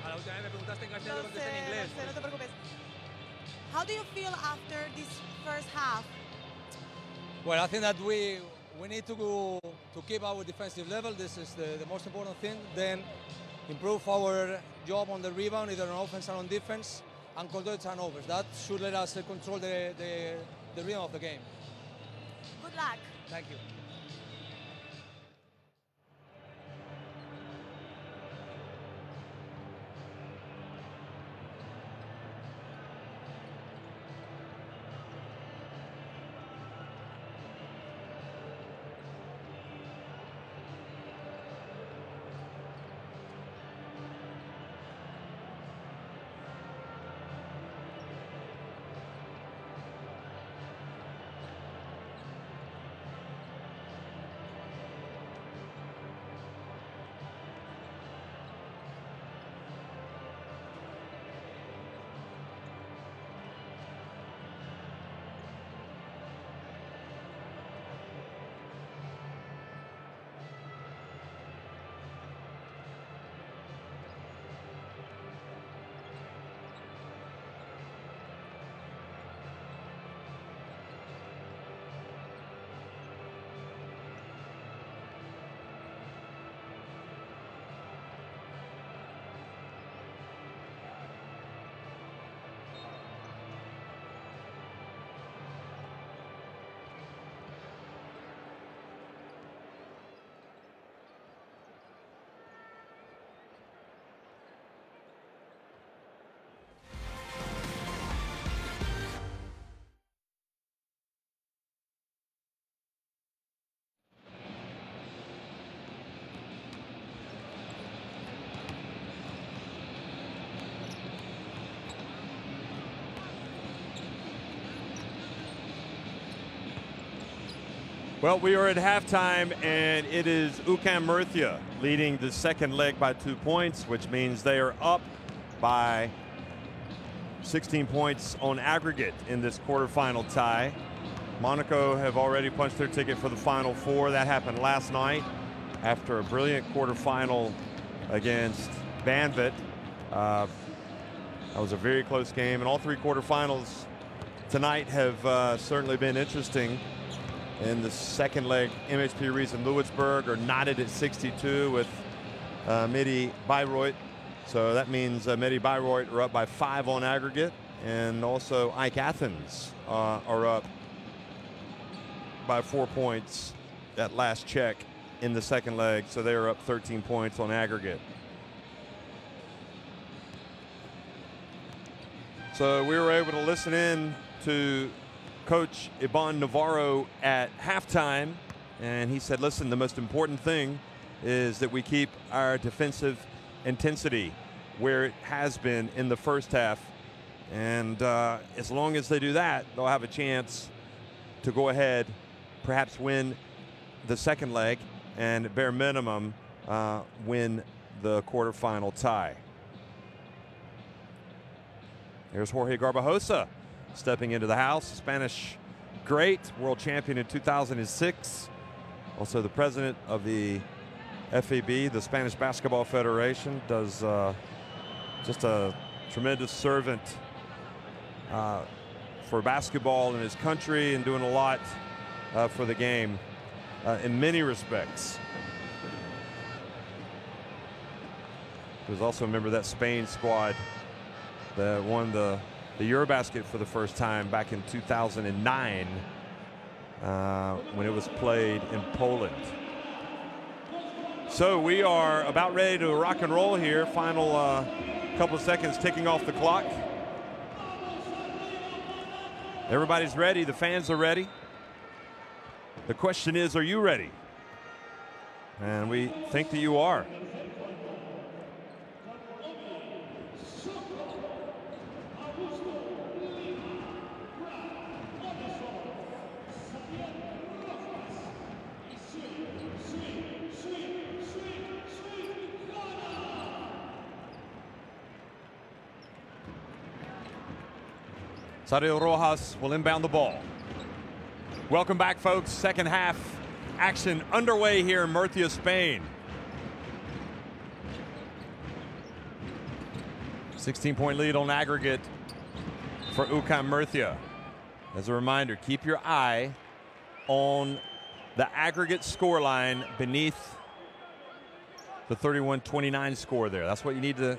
A la última vez me preguntaste en castellano, No contesté en inglés. sé, no te preocupes. How do you feel after this first half? Well, I think that we need to keep our defensive level. This is the most important thing. Then improve our job on the rebound, either on offense or on defense, and control the turnovers. That should let us control the rhythm of the game. Good luck. Thank you. Well, we are at halftime, and it is UCAM Murcia leading the second leg by 2 points, which means they are up by 16 points on aggregate in this quarterfinal tie. Monaco have already punched their ticket for the Final Four. That happened last night after a brilliant quarterfinal against Banvit. That was a very close game, and all three quarterfinals tonight have certainly been interesting. In the second leg, MHP Rees and Lewisburg are knotted at 62 with Midi Bayreuth. So that means Midi Bayreuth are up by 5 on aggregate, and also Ike Athens are up by 4 points at last check in the second leg. So they are up 13 points on aggregate. So we were able to listen in to Coach Iban Navarro at halftime, and he said, listen, the most important thing is that we keep our defensive intensity where it has been in the first half, and as long as they do that, they'll have a chance to go ahead, perhaps win the second leg, and at bare minimum win the quarterfinal tie. Here's Jorge Garbajosa stepping into the house, Spanish great, world champion in 2006. Also the president of the FAB, the Spanish Basketball Federation, does just a tremendous servant for basketball in his country and doing a lot for the game in many respects. He was also a member of that Spain squad that won the Eurobasket for the first time back in 2009 when it was played in Poland. So we are about ready to rock and roll here. Final couple of seconds ticking off the clock. Everybody's ready. The fans are ready. The question is, are you ready? And we think that you are. Sadio Rojas will inbound the ball. Welcome back, folks. Second half action underway here in Murcia, Spain. 16-point lead on aggregate for UCAM Murcia. As a reminder, keep your eye on the aggregate score line beneath the 31-29 score there. That's what you need to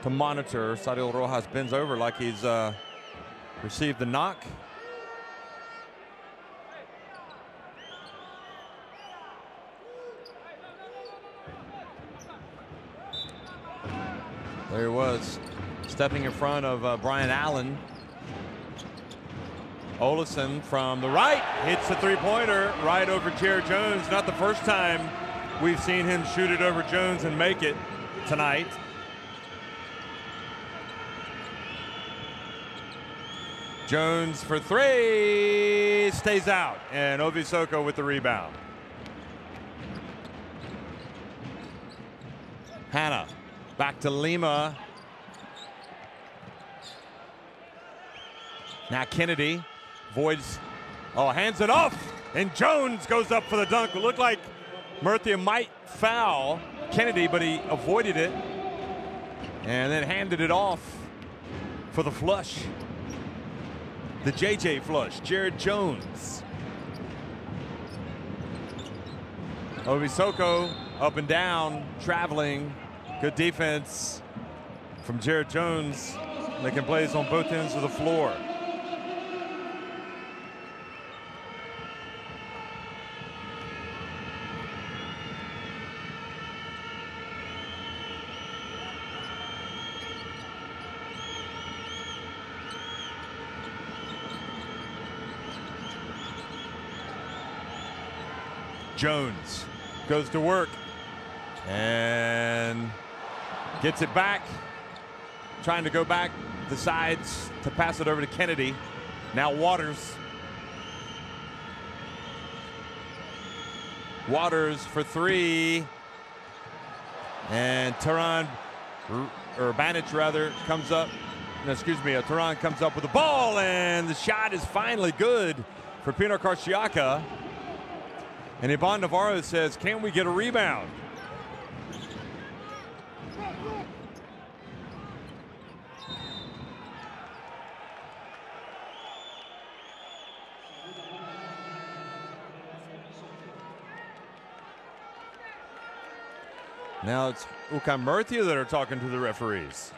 monitor. Sadio Rojas bends over like he's received the knock. There he was, stepping in front of Brian Allen. Olesen from the right hits the three-pointer right over Jared Jones. Not the first time we've seen him shoot it over Jones and make it tonight. Jones for three, stays out, and Ovi Soko with the rebound. Hannah back to Lima. Now Kennedy voids, hands it off, and Jones goes up for the dunk. It looked like Murcia might foul Kennedy, but he avoided it and then handed it off for the flush. The JJ flush, Jared Jones. Ovi Soko up and down, traveling. Good defense from Jared Jones, making plays on both ends of the floor. Jones goes to work and gets it back, trying to go back the sides to pass it over to Kennedy. Now Waters. Waters for three. And Tehran, or Banic rather, comes up. No, excuse me, Tehran comes up with the ball, and the shot is finally good for Pinar Karsiyaka. And Ivan Navarro says, can we get a rebound? Now it's UCAM Murcia that are talking to the referees.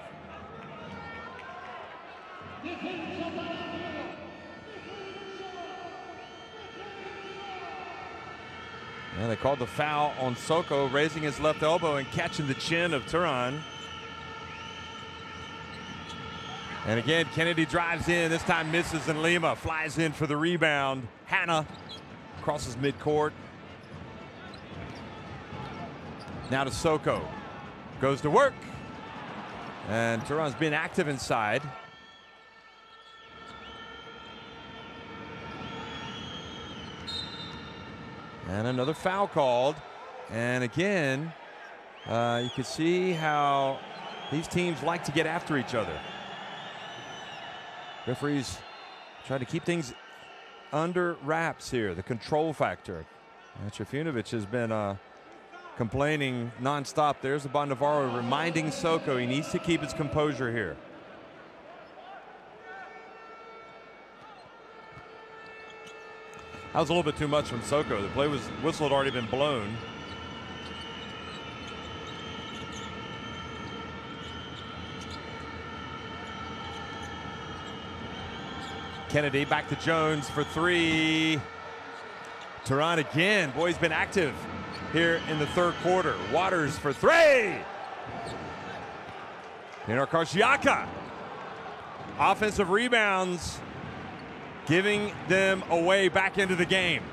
And they called the foul on Soko, raising his left elbow and catching the chin of Tehran. And again, Kennedy drives in, this time misses, and Lima flies in for the rebound. Hannah crosses midcourt. Now to Soko, goes to work. And Tehran's been active inside. And another foul called. And again, you can see how these teams like to get after each other. Referees try to keep things under wraps here, the control factor. Trifunovic has been complaining nonstop. There's Ivan Navarro reminding Soko he needs to keep his composure here. That was a little bit too much from Soko. The whistle had already been blown. Kennedy back to Jones for three. Tehran again. Boy, he's been active here in the third quarter. Waters for three. Pinar Karsiyaka. Offensive rebounds, giving them away back into the game.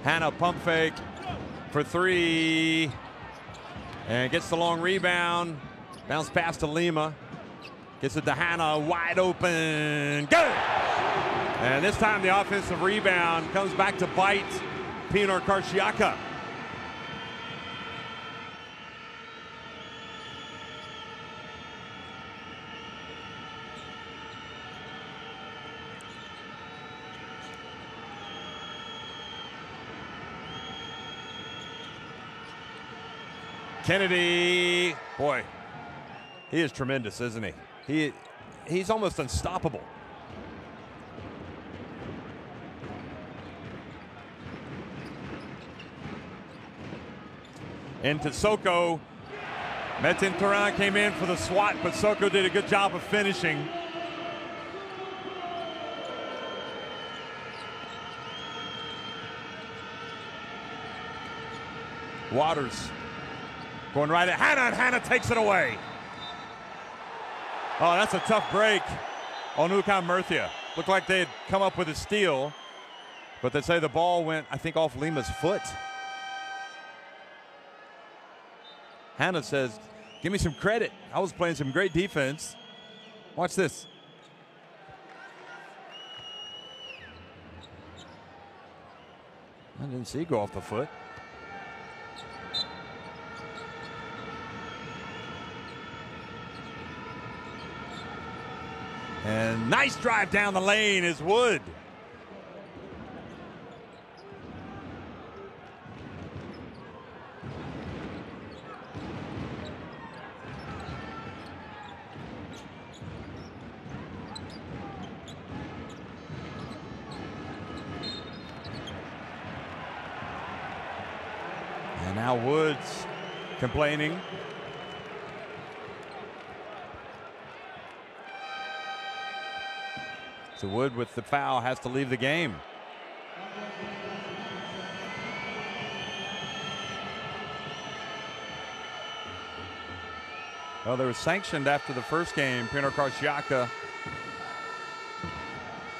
Hannah pump fake for three. And gets the long rebound. Bounce pass to Lima. Gets it to Hannah, wide open. Good! And this time the offensive rebound comes back to bite Pinar Karsiyaka. Kennedy, boy, he is tremendous, isn't he? He's almost unstoppable. Into Soko. Metin Turan came in for the swat, but Soko did a good job of finishing. Waters going right at Hannah, and Hannah takes it away. Oh, that's a tough break on UCAM Murcia. Looked like they had come up with a steal, but they say the ball went, I think, off Lima's foot. Hannah says, give me some credit. I was playing some great defense. Watch this. I didn't see it go off the foot. And nice drive down the lane is Wood. And now Wood's complaining. So Wood with the foul has to leave the game. Well, they were sanctioned after the first game. Pinar Karsiyaka.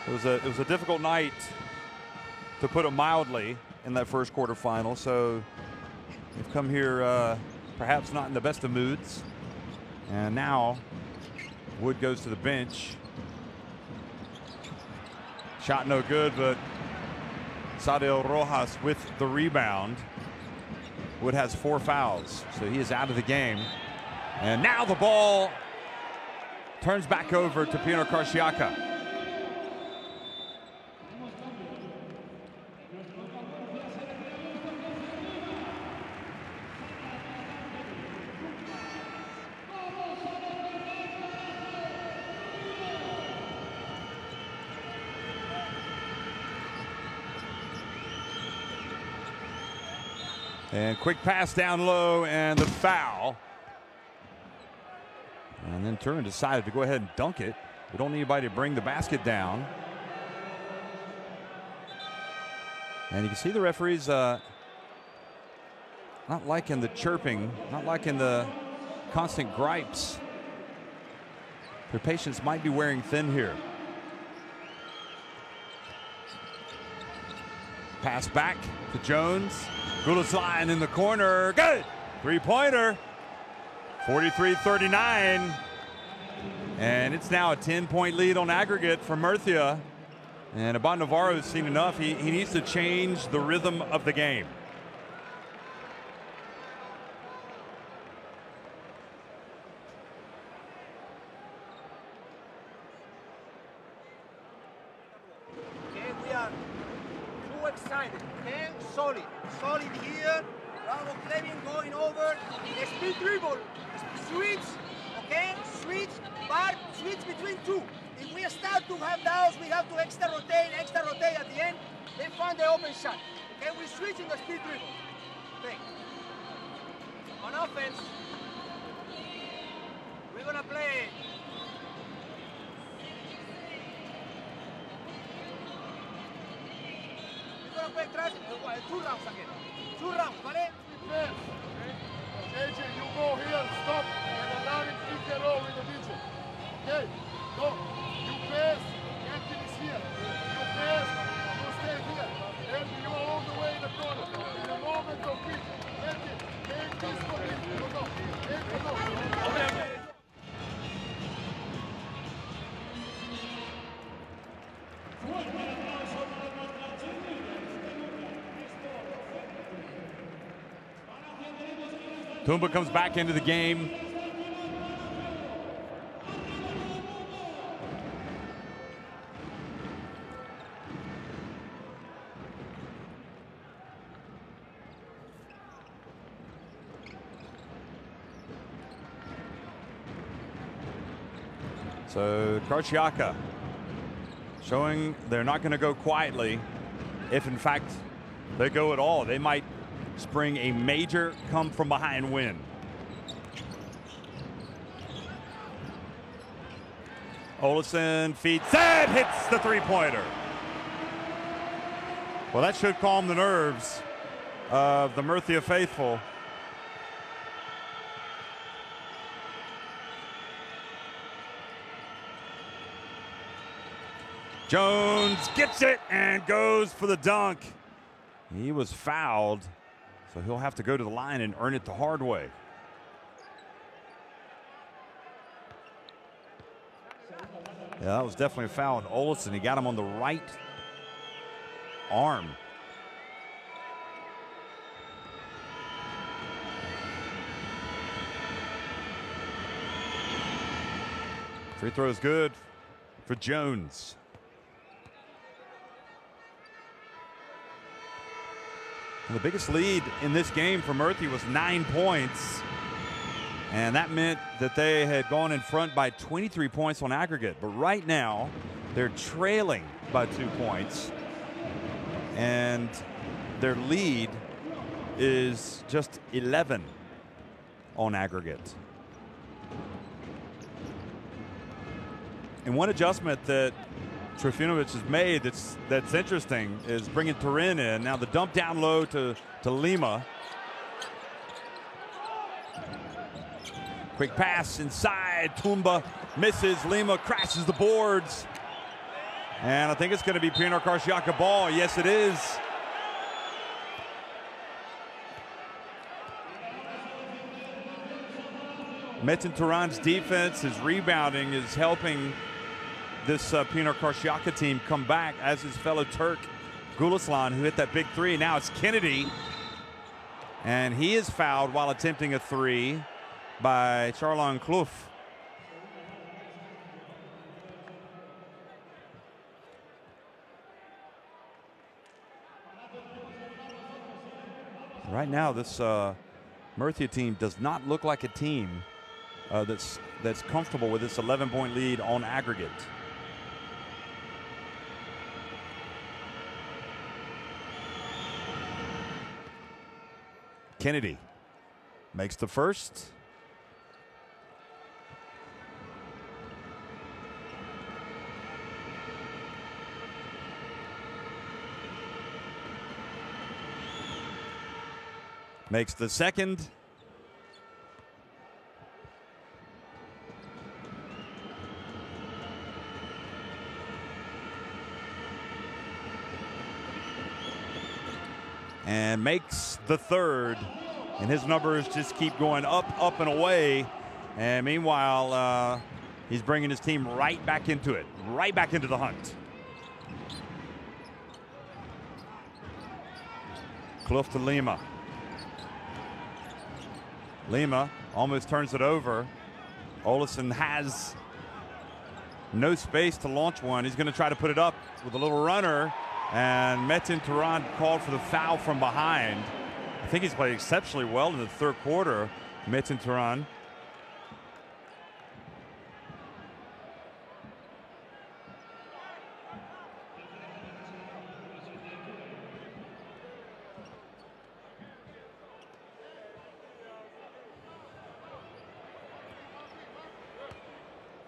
It was a difficult night, to put it mildly, in that first quarterfinal. So they've come here perhaps not in the best of moods. And now Wood goes to the bench. Shot no good, but Sadil Rojas with the rebound. Wood has 4 fouls, so he is out of the game. And now the ball turns back over to Pinar Karsiyaka. And quick pass down low and the foul. And then Turan decided to go ahead and dunk it. We don't need anybody to bring the basket down. And you can see the referees not liking the chirping, not liking the constant gripes. Their patience might be wearing thin here. Pass back to Jones. Gulaslian in the corner. Good. 3-pointer. 43-39. And it's now a 10-point lead on aggregate for Murcia. And Abad Navarro has seen enough. He needs to change the rhythm of the game. Okay, we are too excited. Okay, solid here. Bravo, Clevin going over. Speed dribble, switch. Okay, switch, but switch between two. If we start to have those, we have to extra rotate at the end. Then find the open shot. Okay, we switch in the speed dribble. Okay. On offense, we're gonna play. We're gonna play 2 rounds again. 2 rounds, ¿vale? Defense. Okay? AJ, you go here, stop, and allow him to pick and roll with the DJ. Okay? Go. You pass, Anthony is here. You pass, you stay here. And you are all the way in the corner. In the moment of pitch, Anthony, make this for him. Go. Anthony, go. Okay. Tumba comes back into the game. So Karsiyaka showing they're not going to go quietly. If in fact they go at all, they might spring a major come from behind win. Olesen feeds it, hits the three-pointer. Well, that should calm the nerves of the Murcia faithful. Jones gets it and goes for the dunk. He was fouled, so he'll have to go to the line and earn it the hard way. Yeah, that was definitely a foul on Olesen. He got him on the right arm. Free throw is good for Jones. And the biggest lead in this game for Murcia was 9 points. And that meant that they had gone in front by 23 points on aggregate. But right now, they're trailing by 2 points. And their lead is just 11 on aggregate. And one adjustment that Trifunovic has made that's interesting is bringing Turin in. Now the dump down low to Lima. Quick pass inside. Tumba misses. Lima crashes the boards. And I think it's going to be Pinar Karsiyaka ball. Yes, it is. Metin Turan's defense, his rebounding is helping this Pinar Karsiyaka team come back, as his fellow Turk Gulislan, who hit that big three. Now it's Kennedy. And he is fouled while attempting a three by Charlon Clough. Right now, this Murcia team does not look like a team that's comfortable with this 11-point lead on aggregate. Kennedy makes the first. Makes the second. And makes the third. And his numbers just keep going up, and away. And meanwhile, he's bringing his team right back into it, right back into the hunt. Clough to Lima. Lima almost turns it over. Olesen has no space to launch one. He's going to try to put it up with a little runner. And Metin Turan called for the foul from behind. I think he's played exceptionally well in the third quarter, Metin Turan.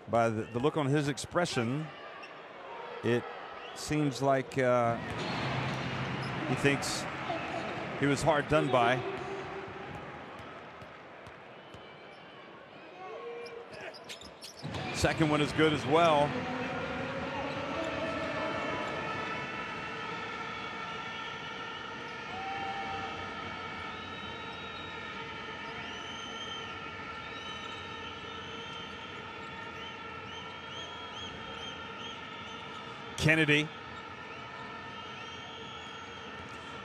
By the look on his expression, it seems like he thinks he was hard done by. Second one is good as well. Kennedy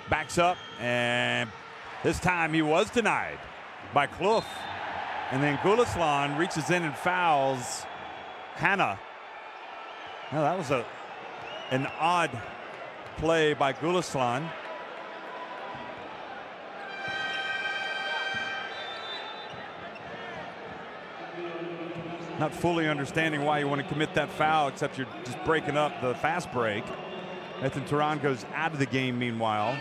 backs up, and this time he was denied by Clough. And then Gulislan reaches in and fouls Hanna. Now that was an odd play by Gulislan. Not fully understanding why you want to commit that foul, except you're just breaking up the fast break. Ethan Turan goes out of the game meanwhile.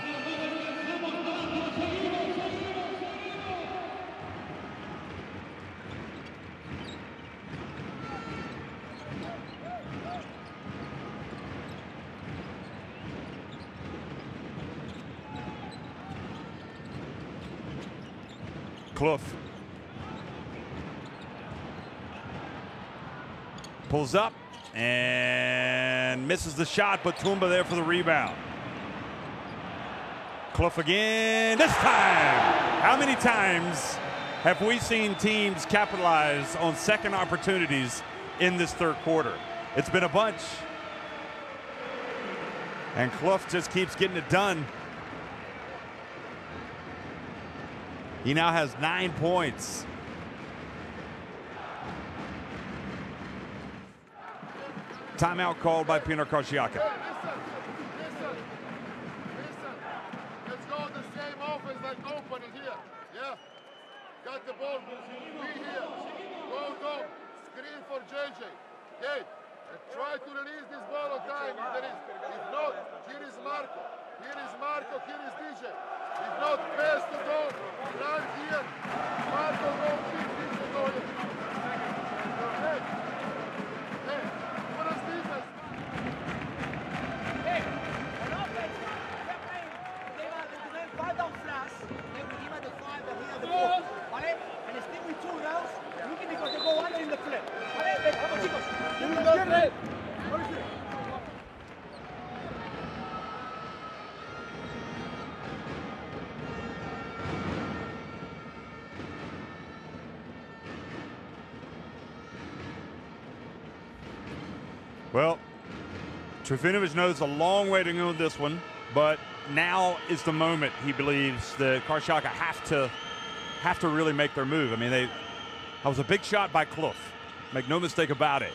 Clough pulls up and misses the shot, but Tumba there for the rebound. Clough again, this time. How many times have we seen teams capitalize on second opportunities in this third quarter? It's been a bunch. And Clough just keeps getting it done. He now has 9 points. Timeout called by Pinar Karsiyaka. Listen. Let's go the same offense like opening here. Yeah. Got the ball. Be here. Go. Screen for JJ. Okay. And try to release this ball on time if there is. If not, here is Marco. Here is DJ. If not, pass the ball. Run here. Marco go. DJ go here. Hey. What is defense? Hey, on offense, they're playing. They are 5 down flash. Then we give her the 5 and we have the 4. ¿Vale? And still with 2 rounds, looking because they go under in the flip. ¿Vale? Vamos, chicos. Well, Trifinovic knows a long way to go in this one, but now is the moment he believes the Karsiyaka have to really make their move. I mean, that was a big shot by Clough. Make no mistake about it.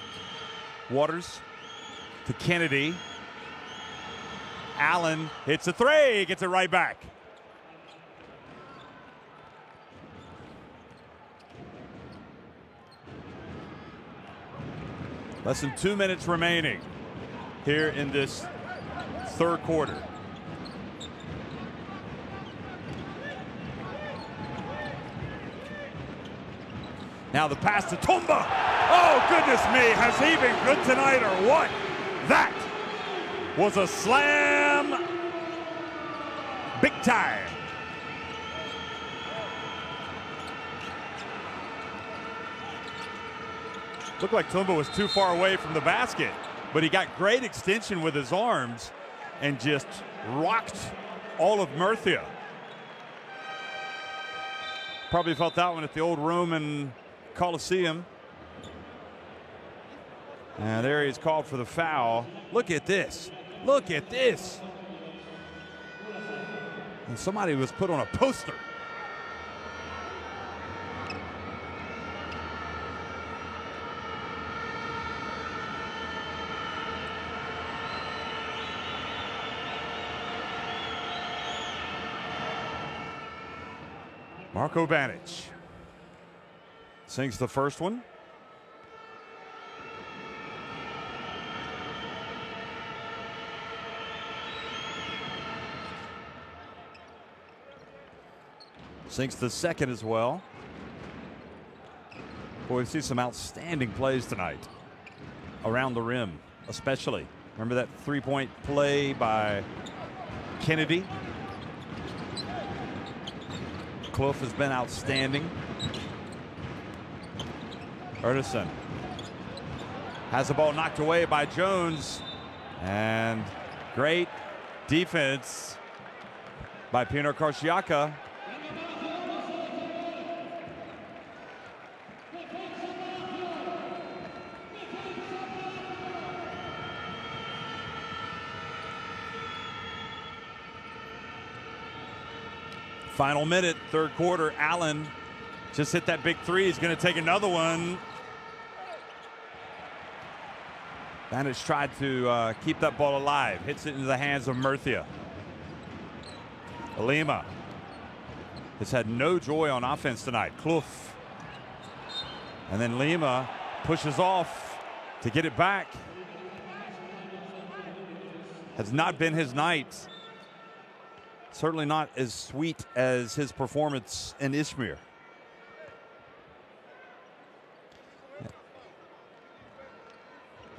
Waters to Kennedy. Allen hits a three, gets it right back. Less than 2 minutes remaining here in this third quarter. Now the pass to Tumba. Oh, goodness me, has he been good tonight or what? That was a slam big time. Looked like Tumba was too far away from the basket, but he got great extension with his arms and just rocked all of Murcia. Probably felt that one at the old Roman Coliseum. And there he's called for the foul. Look at this. Look at this. And somebody was put on a poster. Marko Banic sinks the first one. Sinks the second as well. Boy, we see some outstanding plays tonight around the rim, especially. Remember that three-point play by Kennedy? Clough has been outstanding. Erdison has the ball knocked away by Jones, and great defense by Pinar Karsiyaka. Final minute, third quarter. Allen just hit that big three. He's going to take another one. Banic tried to keep that ball alive. Hits it into the hands of Murcia. Lima has had no joy on offense tonight. Clough. And then Lima pushes off to get it back. Has not been his night. Certainly not as sweet as his performance in Izmir.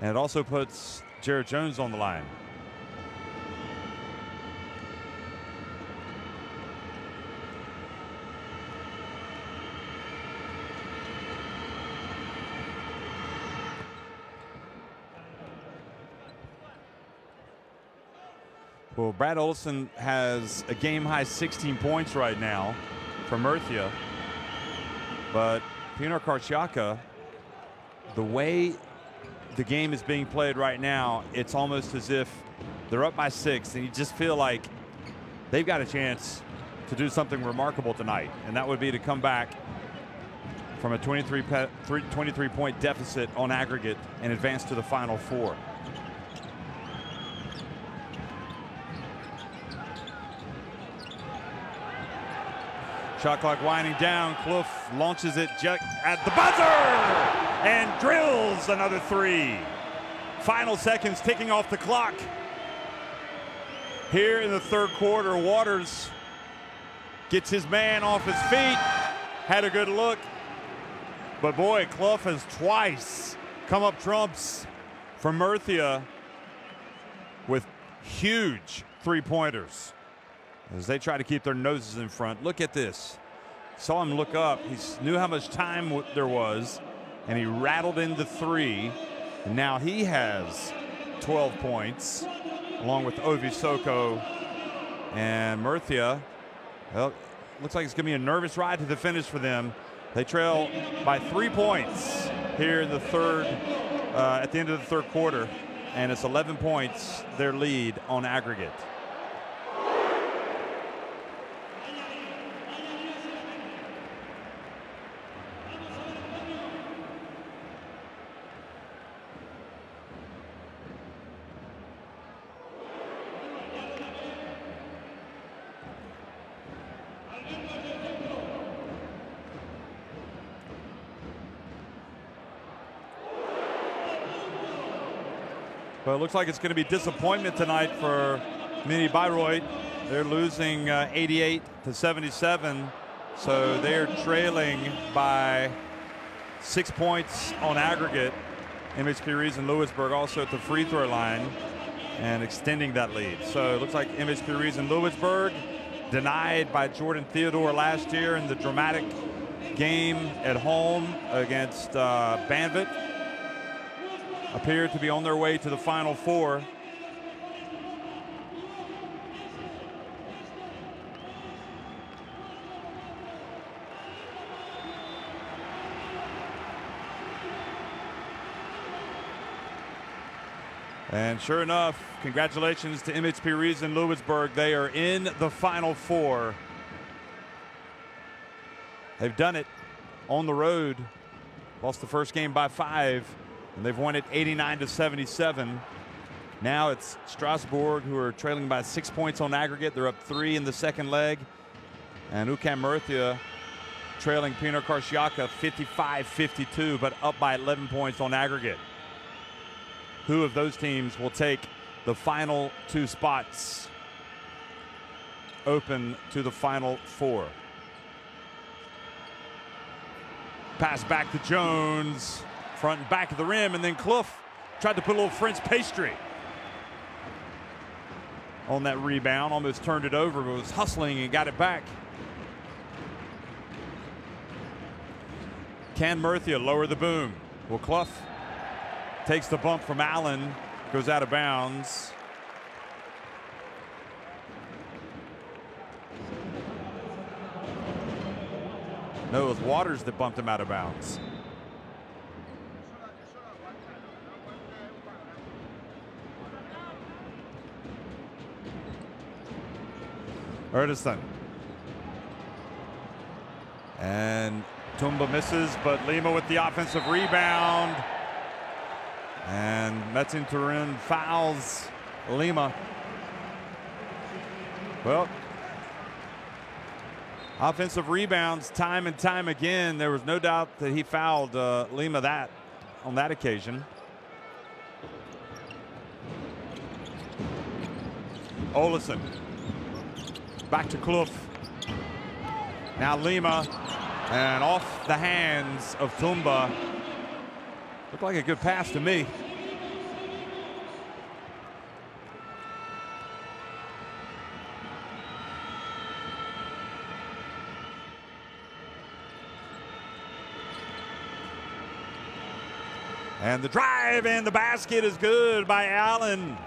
And it also puts Jared Jones on the line. Well, Brad Olson has a game-high 16 points right now for Murcia. But Pinar Karsiyaka, the way the game is being played right now, it's almost as if they're up by 6, and you just feel like they've got a chance to do something remarkable tonight, and that would be to come back from a 23-point deficit on aggregate and advance to the Final Four. Shot clock winding down. Clough launches it at the buzzer and drills another 3. Final seconds ticking off the clock. Here in the third quarter, Waters gets his man off his feet. Had a good look. But boy, Clough has twice come up trumps for Murcia with huge 3-pointers as they try to keep their noses in front. Look at this. Saw him look up. He knew how much time there was, and he rattled into 3. And now he has 12 points, along with Ovi Soko. And Murcia, well, looks like it's going to be a nervous ride to the finish for them. They trail by 3 points here in the third, at the end of the third quarter, and it's 11 points, their lead on aggregate. But it looks like it's going to be disappointment tonight for Mini Bayreuth. They're losing 88-77, so they're trailing by 6 points on aggregate. MHP Rees and Lewisburg also at the free throw line and extending that lead. So it looks like MHP Rees and Lewisburg, denied by Jordan Theodore last year in the dramatic game at home against Banvit, appear to be on their way to the Final Four. And sure enough, congratulations to MHP Rees and Lewisburg. They are in the Final Four. They've done it on the road. Lost the first game by 5. And they've won it 89-77. Now it's Strasbourg, who are trailing by 6 points on aggregate. They're up 3 in the second leg. And UCAM Murcia trailing Pinar Karsiyaka 55-52, but up by 11 points on aggregate. Who of those teams will take the final 2 spots open to the Final Four? Pass back to Jones. Front and back of the rim, and then Clough tried to put a little French pastry on that rebound. Almost turned it over, but was hustling and got it back. Can Murcia lower the boom? Well, Clough takes the bump from Allen, goes out of bounds. No, it was Waters that bumped him out of bounds. Erdison. And Tumba misses, but Lima with the offensive rebound. And Metzin Turin fouls Lima. Well, offensive rebounds time and time again. There was no doubt that he fouled Lima that on that occasion. Olesen. Back to Kloof. Now Lima. And off the hands of Tumba. Looked like a good pass to me. And the drive and the basket is good by Allen.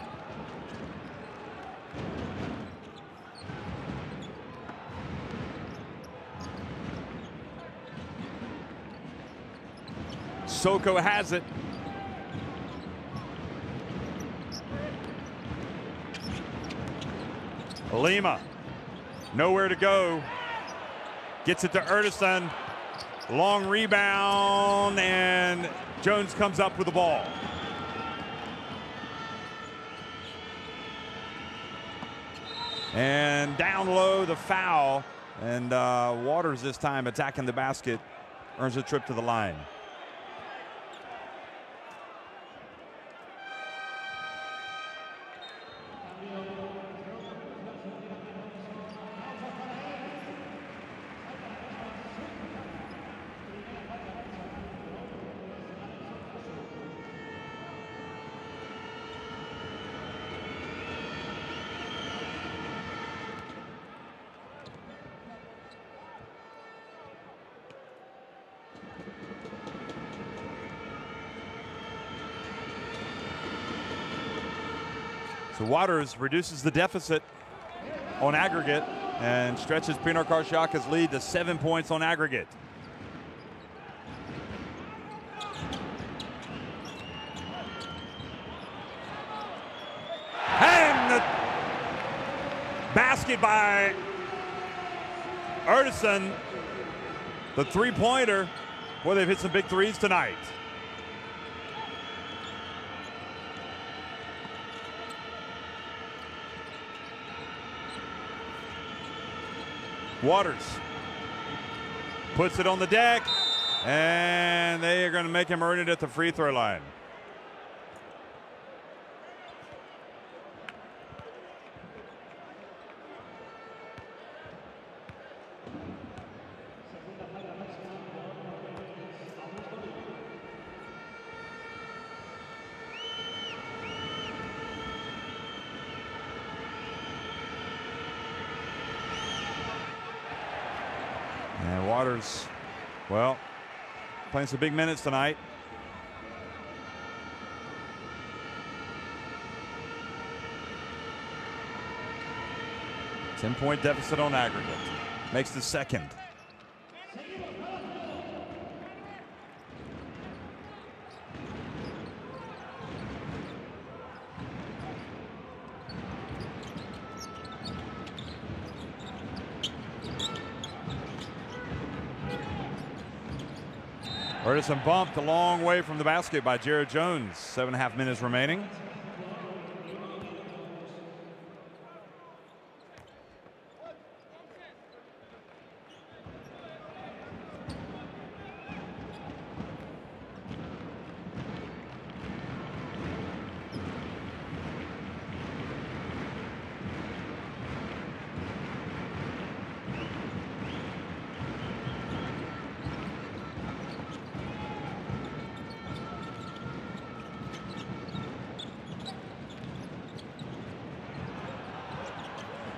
Soko has it. Lima, nowhere to go. Gets it to Erdison. Long rebound, and Jones comes up with the ball. And down low, the foul. And Waters this time attacking the basket, earns a trip to the line. So Waters reduces the deficit on aggregate and stretches Pinar Karsiyaka's lead to 7 points on aggregate. And the basket by Erdison. The three-pointer. Boy, they've hit some big threes tonight. Waters puts it on the deck, and they are going to make him earn it at the free throw line. And Waters, well, playing some big minutes tonight. Ten-point deficit on aggregate. Makes the second. Erdison bumped a long way from the basket by Jared Jones. 7.5 minutes remaining.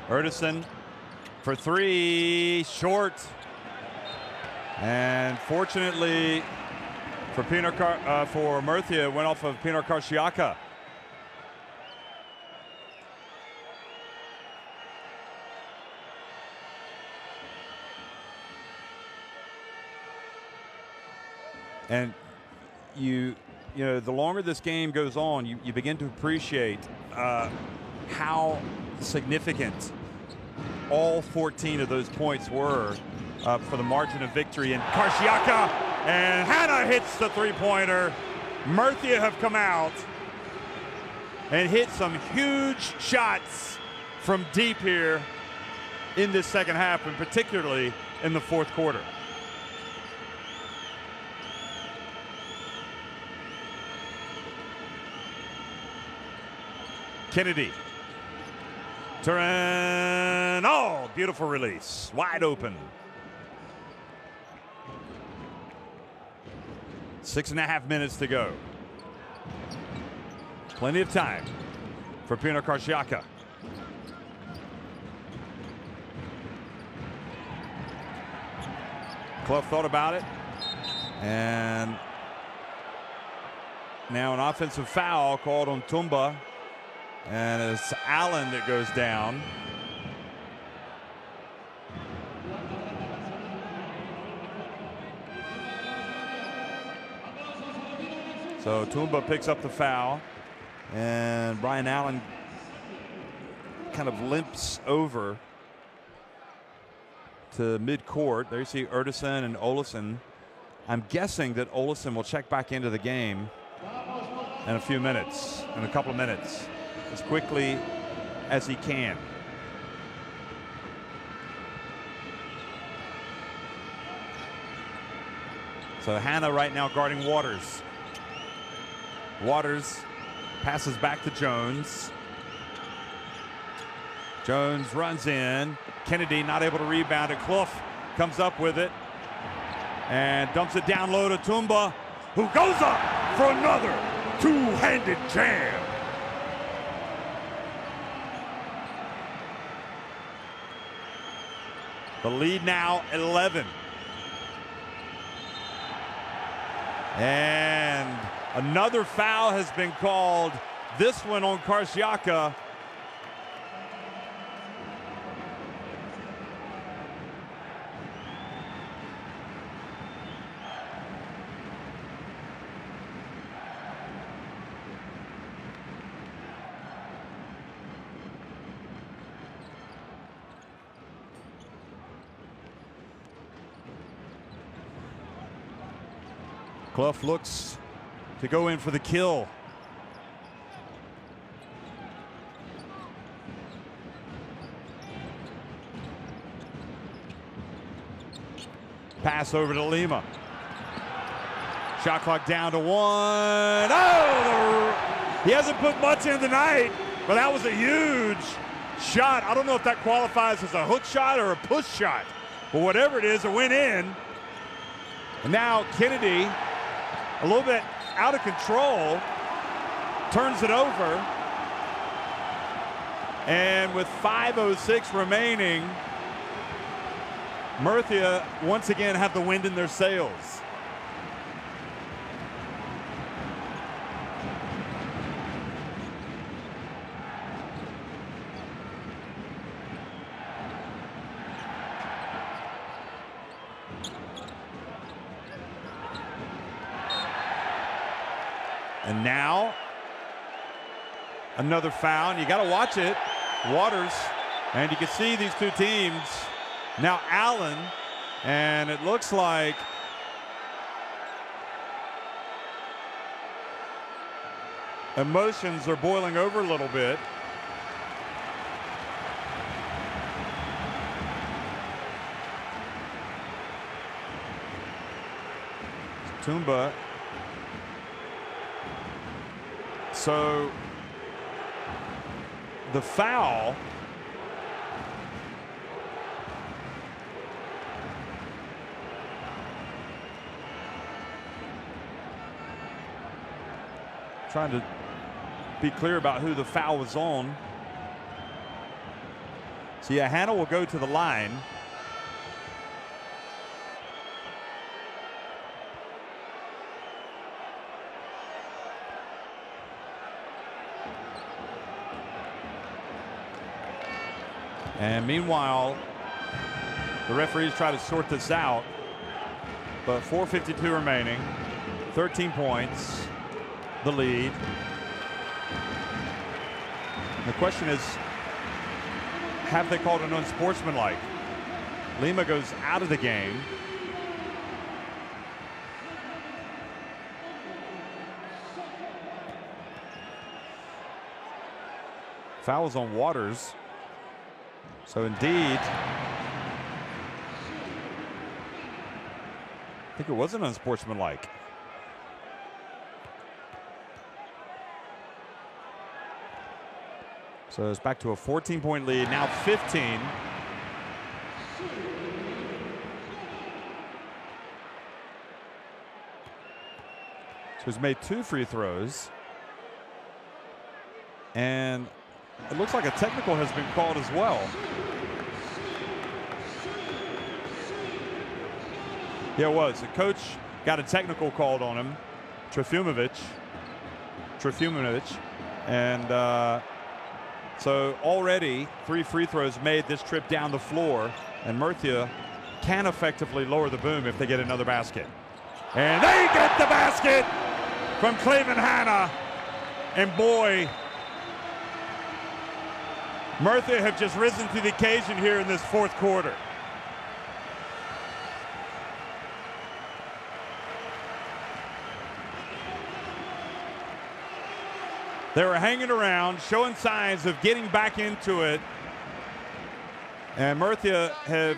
Erdison for three, short. And fortunately for Murcia, went off of Pinar Karsiyaka. And you know, the longer this game goes on, you begin to appreciate how significant all 14 of those points were for the margin of victory. And Karsiyaka and Hannah hits the three-pointer. Murcia have come out and hit some huge shots from deep here in this second half, and particularly in the fourth quarter. Kennedy. Turn. Oh, beautiful release. Wide open. 6.5 minutes to go. Plenty of time for Pinar Karsiyaka. Clough thought about it. And now an offensive foul called on Tumba. And it's Allen that goes down. So Tumba picks up the foul, and Brian Allen kind of limps over to midcourt. There you see Erdison and Olesen. I'm guessing that Olesen will check back into the game in a few minutes, in a couple of minutes, as quickly as he can. So Hannah right now guarding Waters. Waters passes back to Jones. Jones runs in. Kennedy not able to rebound it. Clough comes up with it and dumps it down low to Tumba, who goes up for another two-handed jam. The lead now 11. And another foul has been called. This one on Karsiyaka. Clough looks to go in for the kill. Pass over to Lima. Shot clock down to 1. Oh! He hasn't put much in tonight, but that was a huge shot. I don't know if that qualifies as a hook shot or a push shot, but whatever it is, it went in. And now Kennedy, a little bit out of control, turns it over. And with 5:06 remaining, Murcia once again have the wind in their sails. And now another foul, and you got to watch it. Waters, and you can see these two teams. Now Allen, and it looks like emotions are boiling over a little bit. Tumba. So the foul trying to be clear about who the foul was on. So yeah, Hannah will go to the line. And meanwhile, the referees try to sort this out, but 4:52 remaining, 13 points, the lead. The question is, have they called an unsportsmanlike? Lima goes out of the game. Fouls on Waters. So indeed, I think it wasn't unsportsmanlike. So it's back to a 14-point lead, now 15. So he's made 2 free throws. And it looks like a technical has been called as well. Yeah, it was. The coach got a technical called on him, Trifumovic. And so already 3 free throws made this trip down the floor, and Murcia can effectively lower the boom if they get another basket. And they get the basket from Cleveland Hanna. And boy, Murcia have just risen to the occasion here in this 4th quarter. They were hanging around, showing signs of getting back into it. And Murcia have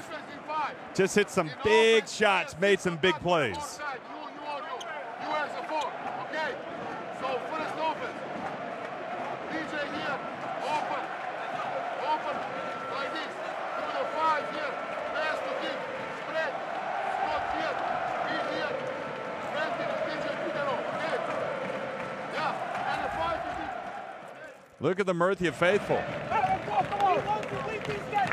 just hit some big shots, made some big plays. You as a 4, okay? So first offense. DJ here, open, like this. Do the 5 here, pass to kick, spread, spot here, be here, bend it, DJ, pick it up, okay? Yeah, and the 5 to be. Look at the Murcia faithful. Come on. We want to win this game.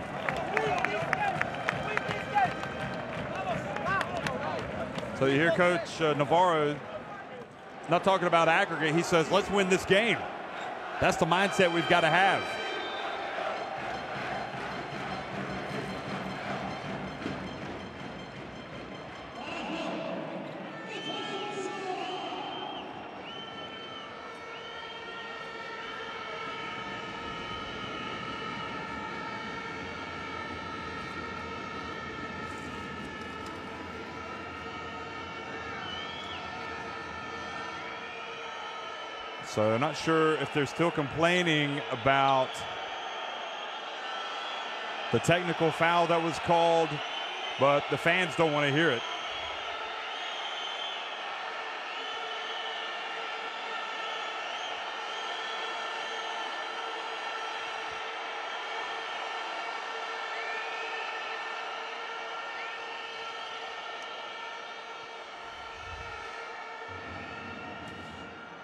So you hear Coach Navarro not talking about aggregate. He says, let's win this game. That's the mindset we've got to have. So I'm not sure if they're still complaining about the technical foul that was called, but the fans don't want to hear it.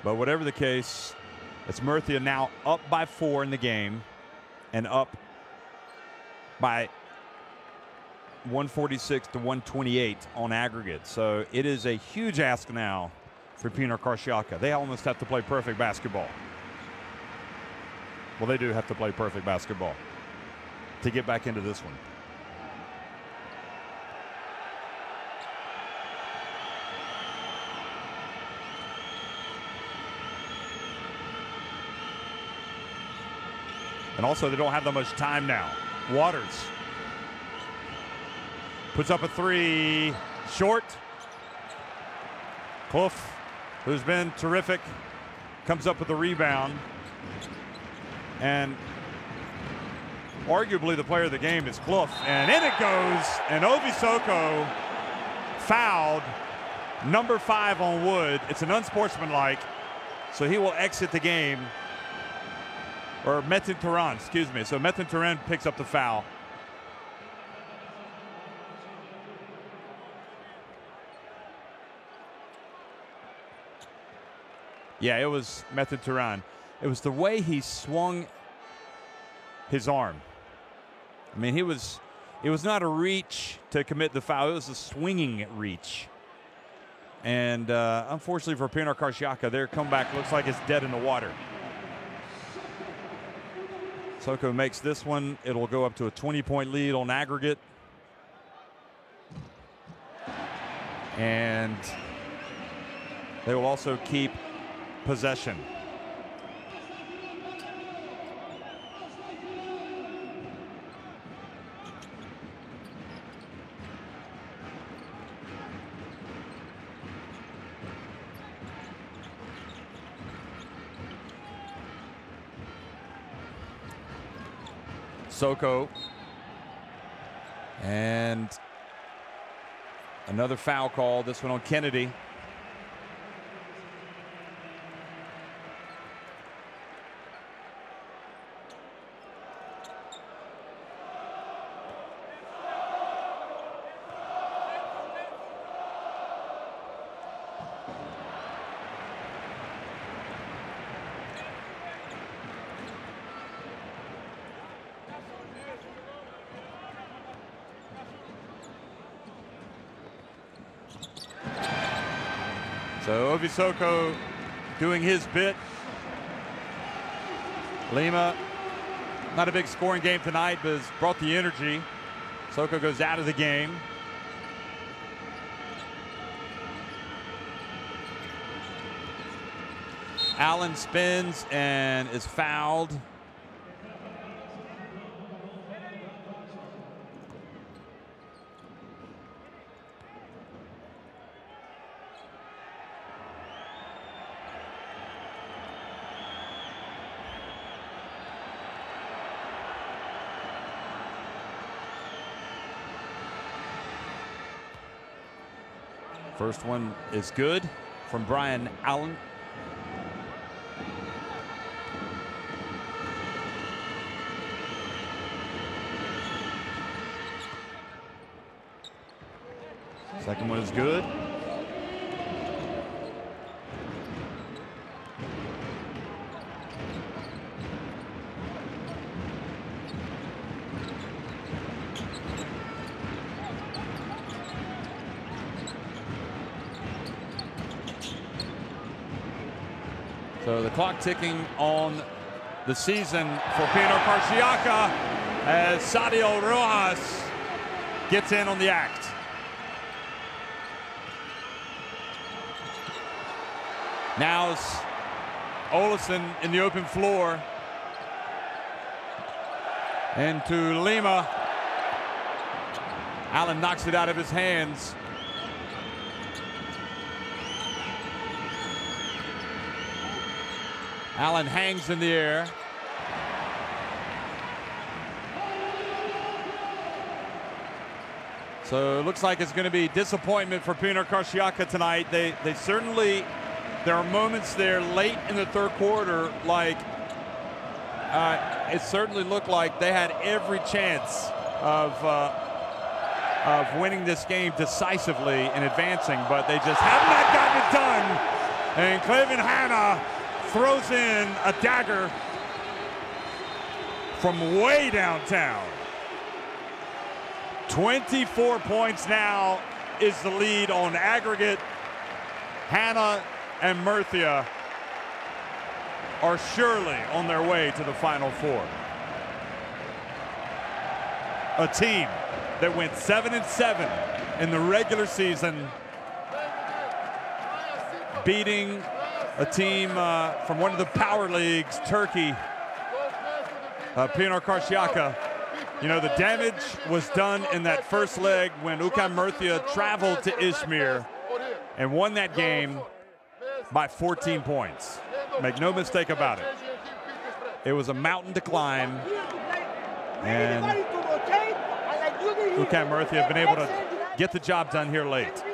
But whatever the case, it's Murcia now up by 4 in the game and up by 146 to 128 on aggregate. So it is a huge ask now for Pinar Karsiyaka. They almost have to play perfect basketball. Well, they do have to play perfect basketball to get back into this one. And also, they don't have that much time now. Waters puts up a 3, short. Clough, who's been terrific, comes up with a rebound. And arguably the player of the game is Clough. And in it goes, and Ovi Soko fouled, number 5 on Wood. It's an unsportsmanlike, so he will exit the game. Or Metin Turan, excuse me. So Metin Turan picks up the foul. Yeah, it was Metin Turan. It was the way he swung his arm. I mean, it was not a reach to commit the foul. It was a swinging reach. And unfortunately for Pinar Karsiyaka, their comeback looks like it's dead in the water. Soko makes this one. It'll go up to a 20-point lead on aggregate. And they will also keep possession. Soko, and another foul call, this one on Kennedy. So Ovisoko doing his bit. Lima, not a big scoring game tonight, but has brought the energy. Soko goes out of the game. Allen spins and is fouled. First one is good from Brian Allen. Second one is good. So the clock ticking on the season for Pinar Karsiyaka as Sadio Rojas gets in on the act. Now is Olesen in the open floor. Into Lima. Allen knocks it out of his hands. Allen hangs in the air. So it looks like it's going to be disappointment for Pinar Karsiyaka tonight. They certainly, there are moments there late in the third quarter, like it certainly looked like they had every chance of winning this game decisively and advancing, but they just have not gotten it done. And Clevin Hanna throws in a dagger from way downtown. 24 points now is the lead on aggregate. Hanna and Murcia are surely on their way to the Final Four. A team that went 7-7 in the regular season, beating a team from one of the power leagues, Turkey, Pinar Karsiyaka. You know, the damage was done in that first leg when UCAM Murcia traveled to Izmir and won that game by 14 points. Make no mistake about it. It was a mountain to climb, and UCAM Murcia have been able to get the job done here late.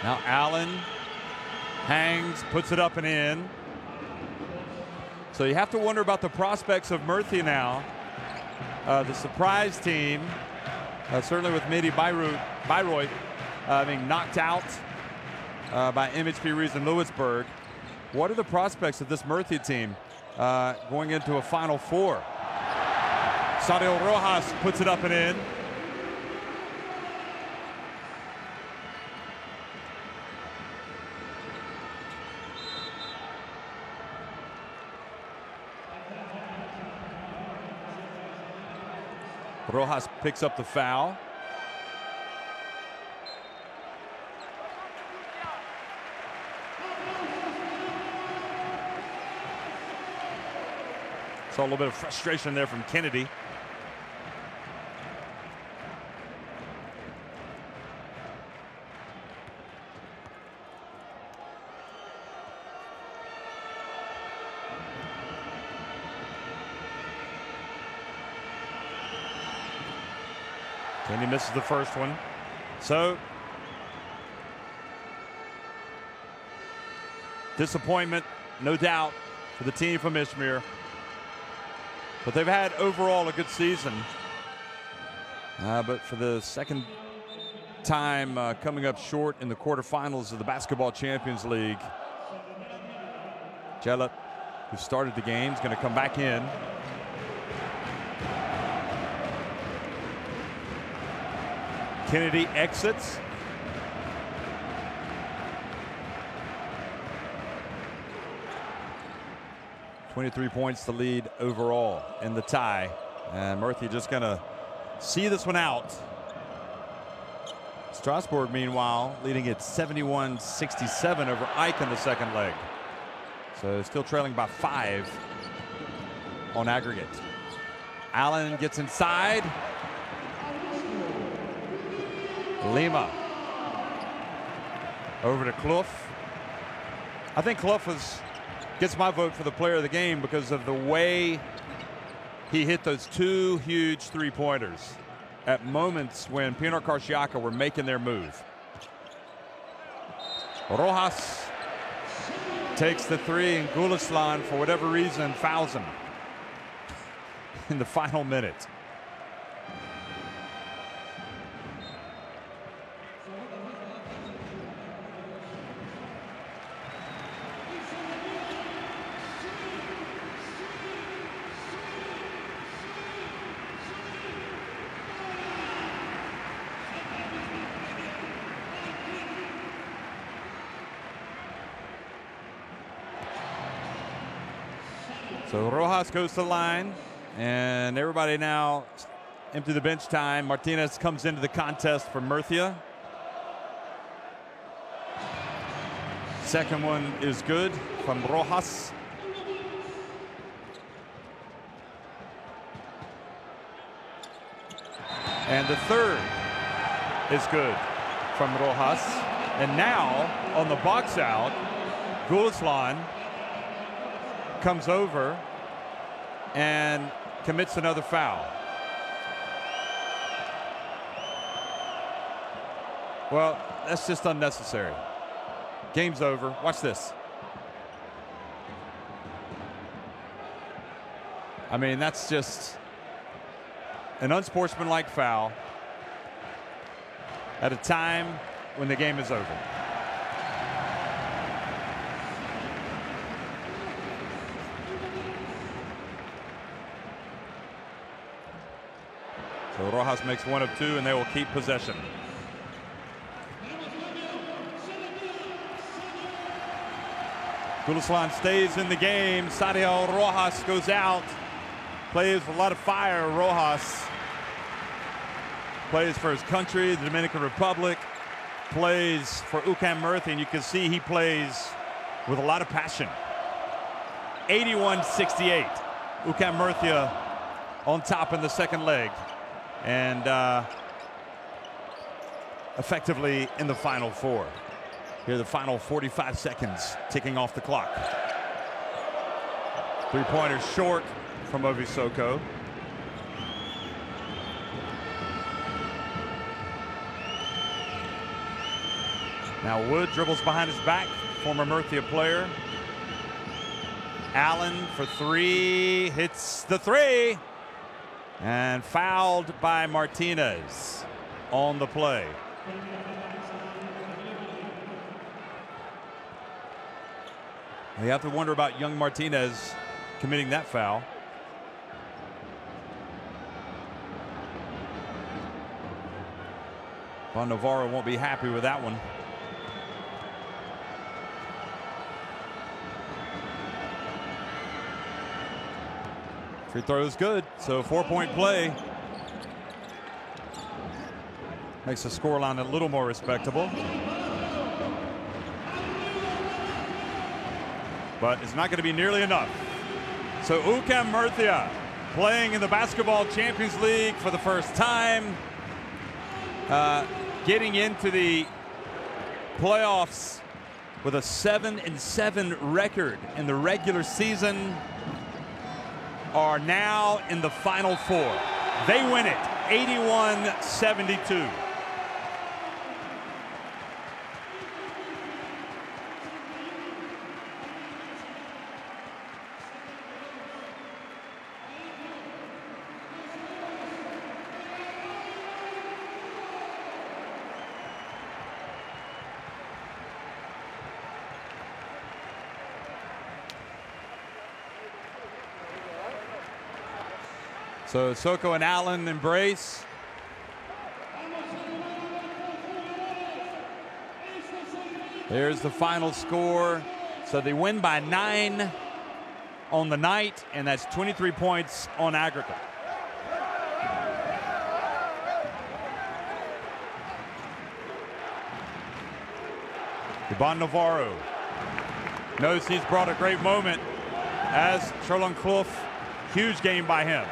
Now Allen hangs, puts it up and in. So you have to wonder about the prospects of Murcia now. The surprise team, certainly with Mehdi Bayreuth being knocked out by MHP Rees in Lewisburg. What are the prospects of this Murcia team going into a Final Four? Sadio Rojas puts it up and in. Rojas picks up the foul. Saw a little bit of frustration there from Kennedy. And he misses the first one. So disappointment, no doubt, for the team from Izmir. But they've had overall a good season. But for the second time coming up short in the quarterfinals of the Basketball Champions League. Celat, who started the game, is going to come back in. Kennedy exits. .23 points to lead overall in the tie. And Murcia just going to see this one out. Strasbourg, meanwhile, leading at 71-67 over Ike in the second leg. So still trailing by 5 on aggregate. Allen gets inside. Lima over to Clough. I think Clough gets my vote for the player of the game because of the way he hit those 2 huge three-pointers at moments when Pinar Karsiyaka were making their move. Rojas takes the 3, and Gulislan, for whatever reason, fouls him in the final minute. So Rojas goes to the line, and everybody now empty the bench time. Martinez comes into the contest for Murcia. Second one is good from Rojas. And the third is good from Rojas. And now on the box out, Gulislan comes over and commits another foul. Well, that's just unnecessary. Game's over. Watch this. I mean, that's just an unsportsmanlike foul at a time when the game is over. So Rojas makes 1 of 2, and they will keep possession. Gulislan stays in the game. Sadio Rojas goes out. Plays with a lot of fire. Rojas plays for his country, the Dominican Republic. Plays for UCAM Murcia, and you can see he plays with a lot of passion. 81-68. UCAM Murcia on top in the second leg. And effectively in the final 4. Here are the final 45 seconds ticking off the clock. Three-pointer short from Ovisoko. Now Wood dribbles behind his back, former Murcia player. Allen for 3, hits the 3. And fouled by Martinez on the play. You have to wonder about young Martinez committing that foul. Juan Navarro won't be happy with that one. Free throw is good, so 4-point play. Makes the scoreline a little more respectable. But it's not going to be nearly enough. So UCAM Murcia playing in the Basketball Champions League for the first time. Getting into the playoffs with a 7-7 record in the regular season. Are now in the Final 4. They win it 81-72. So Soko and Allen embrace. There's the final score. So they win by 9 on the night, and that's 23 points on aggregate. Iban Navarro knows he's brought a great moment as Sherlon Clough. Huge game by him.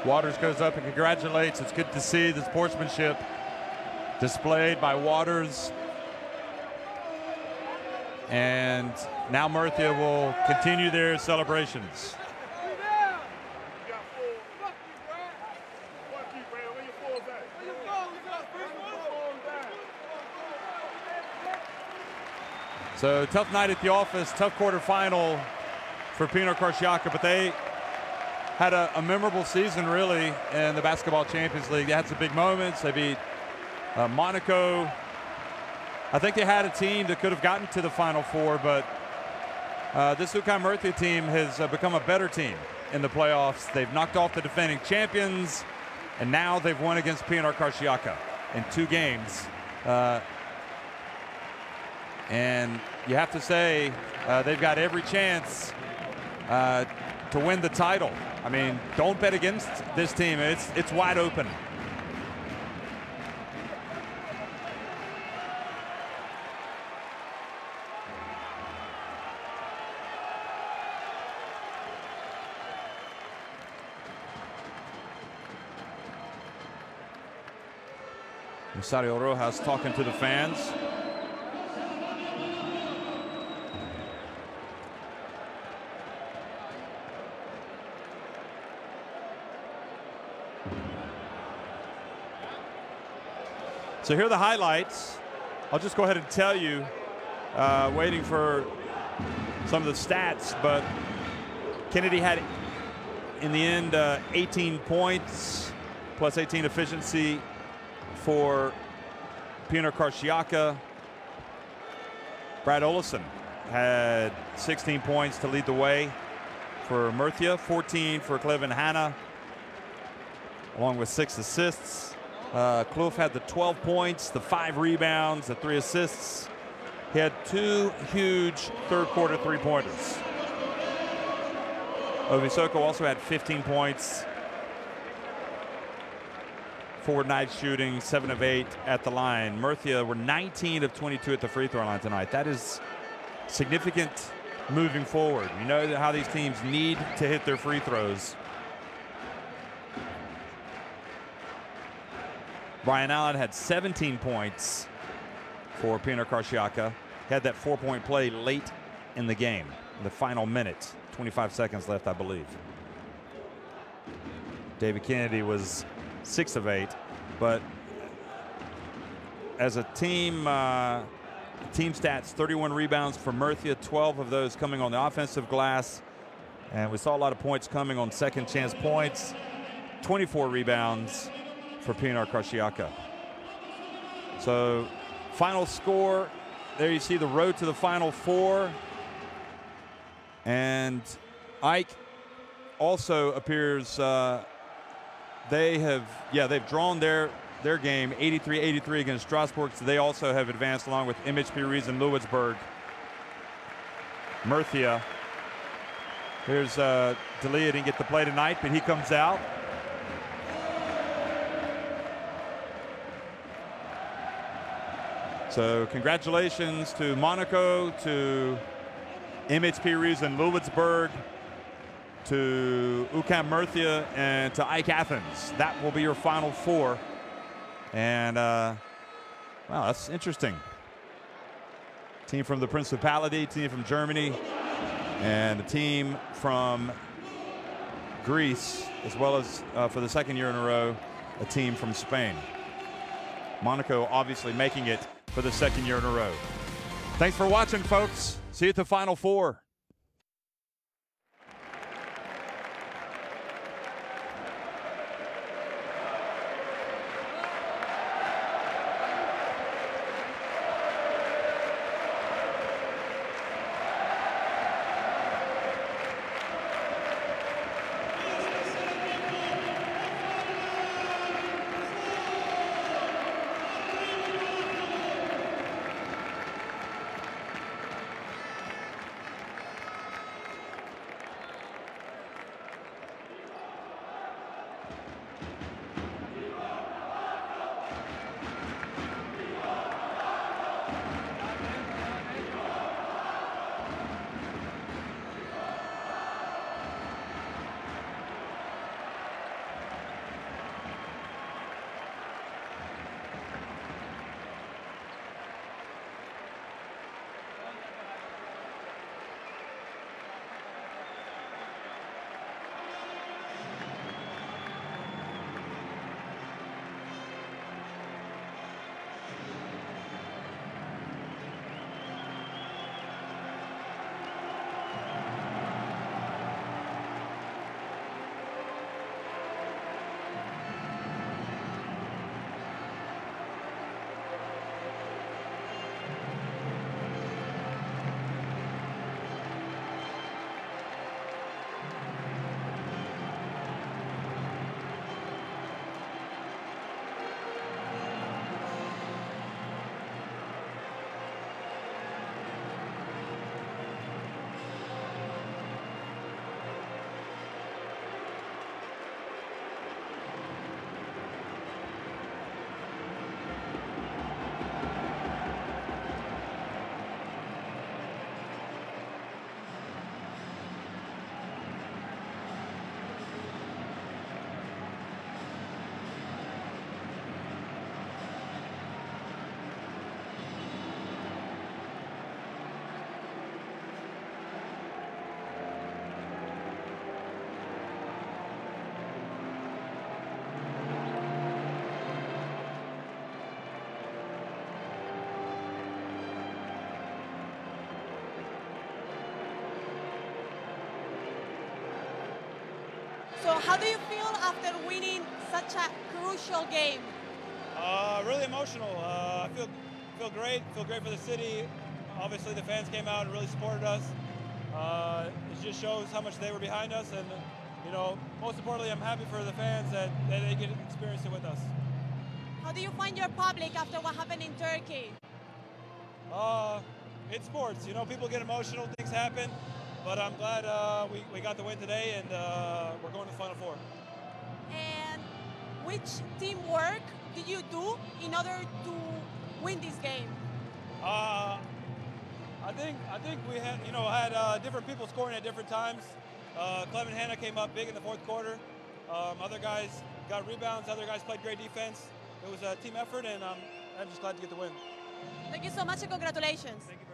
Waters goes up and congratulates. It's good to see the sportsmanship displayed by Waters. And now Murcia will continue their celebrations. So tough night at the office, tough quarterfinal for Pinar Karsiyaka, but they had a memorable season, really, in the Basketball Champions League. They had some big moments. They beat Monaco. I think they had a team that could have gotten to the Final Four, but this UCAM Murcia team has become a better team in the playoffs. They've knocked off the defending champions, and now they've won against Pinar Karsiyaka in 2 games. And you have to say they've got every chance to win the title. I mean, don't bet against this team. It's wide open. Rosario Rojas talking to the fans. So here are the highlights. I'll just go ahead and tell you, waiting for some of the stats, but Kennedy had, in the end, 18 points, plus 18 efficiency for Pinar Karsiyaka. Brad Olesen had 16 points to lead the way for Murcia, 14 for Clevin Hanna, along with 6 assists. Clough had the 12 points, the 5 rebounds, the 3 assists. He had 2 huge third-quarter three-pointers. Ovisoko also had 15 points. 4 night shooting, 7 of 8 at the line. Murcia were 19 of 22 at the free throw line tonight. That is significant moving forward. You know how these teams need to hit their free throws. Brian Allen had 17 points for Pinar Karsiyaka. He had that 4-point play late in the game, in the final minute. 25 seconds left, I believe. David Kennedy was 6 of 8, but as a team, team stats, 31 rebounds for Murcia, 12 of those coming on the offensive glass. And we saw a lot of points coming on second chance points. 24 rebounds for Pinar Karsiyaka. So final score, there you see the road to the Final Four. And Ike also appears, they've drawn their game 83-83 against Strasbourg. So they also have advanced along with MHP Rees and Lewisburg. Murcia. Here's D'Elia, didn't get to play tonight, but he comes out. So congratulations to Monaco, to MHP Reason, Lulitsburg, to UCAM Murcia, and to Ike Athens. That will be your Final Four. And, wow, that's interesting. Team from the Principality, team from Germany, and the team from Greece, as well as for the second year in a row, a team from Spain. Monaco obviously making it for the second year in a row. Thanks for watching, folks. See you at the Final Four. So how do you feel after winning such a crucial game? Really emotional. I feel great. Feel great for the city. Obviously, the fans came out and really supported us. It just shows how much they were behind us, and you know, most importantly, I'm happy for the fans that they get to experience it with us. How do you find your public after what happened in Turkey? It's sports. You know, people get emotional. Things happen. But I'm glad we got the win today, and we're going to the Final Four. And which teamwork did you do in order to win this game? I think we had different people scoring at different times. Clement Hanna came up big in the fourth quarter. Other guys got rebounds. Other guys played great defense. It was a team effort, and I'm just glad to get the win. Thank you so much and congratulations. Thank you.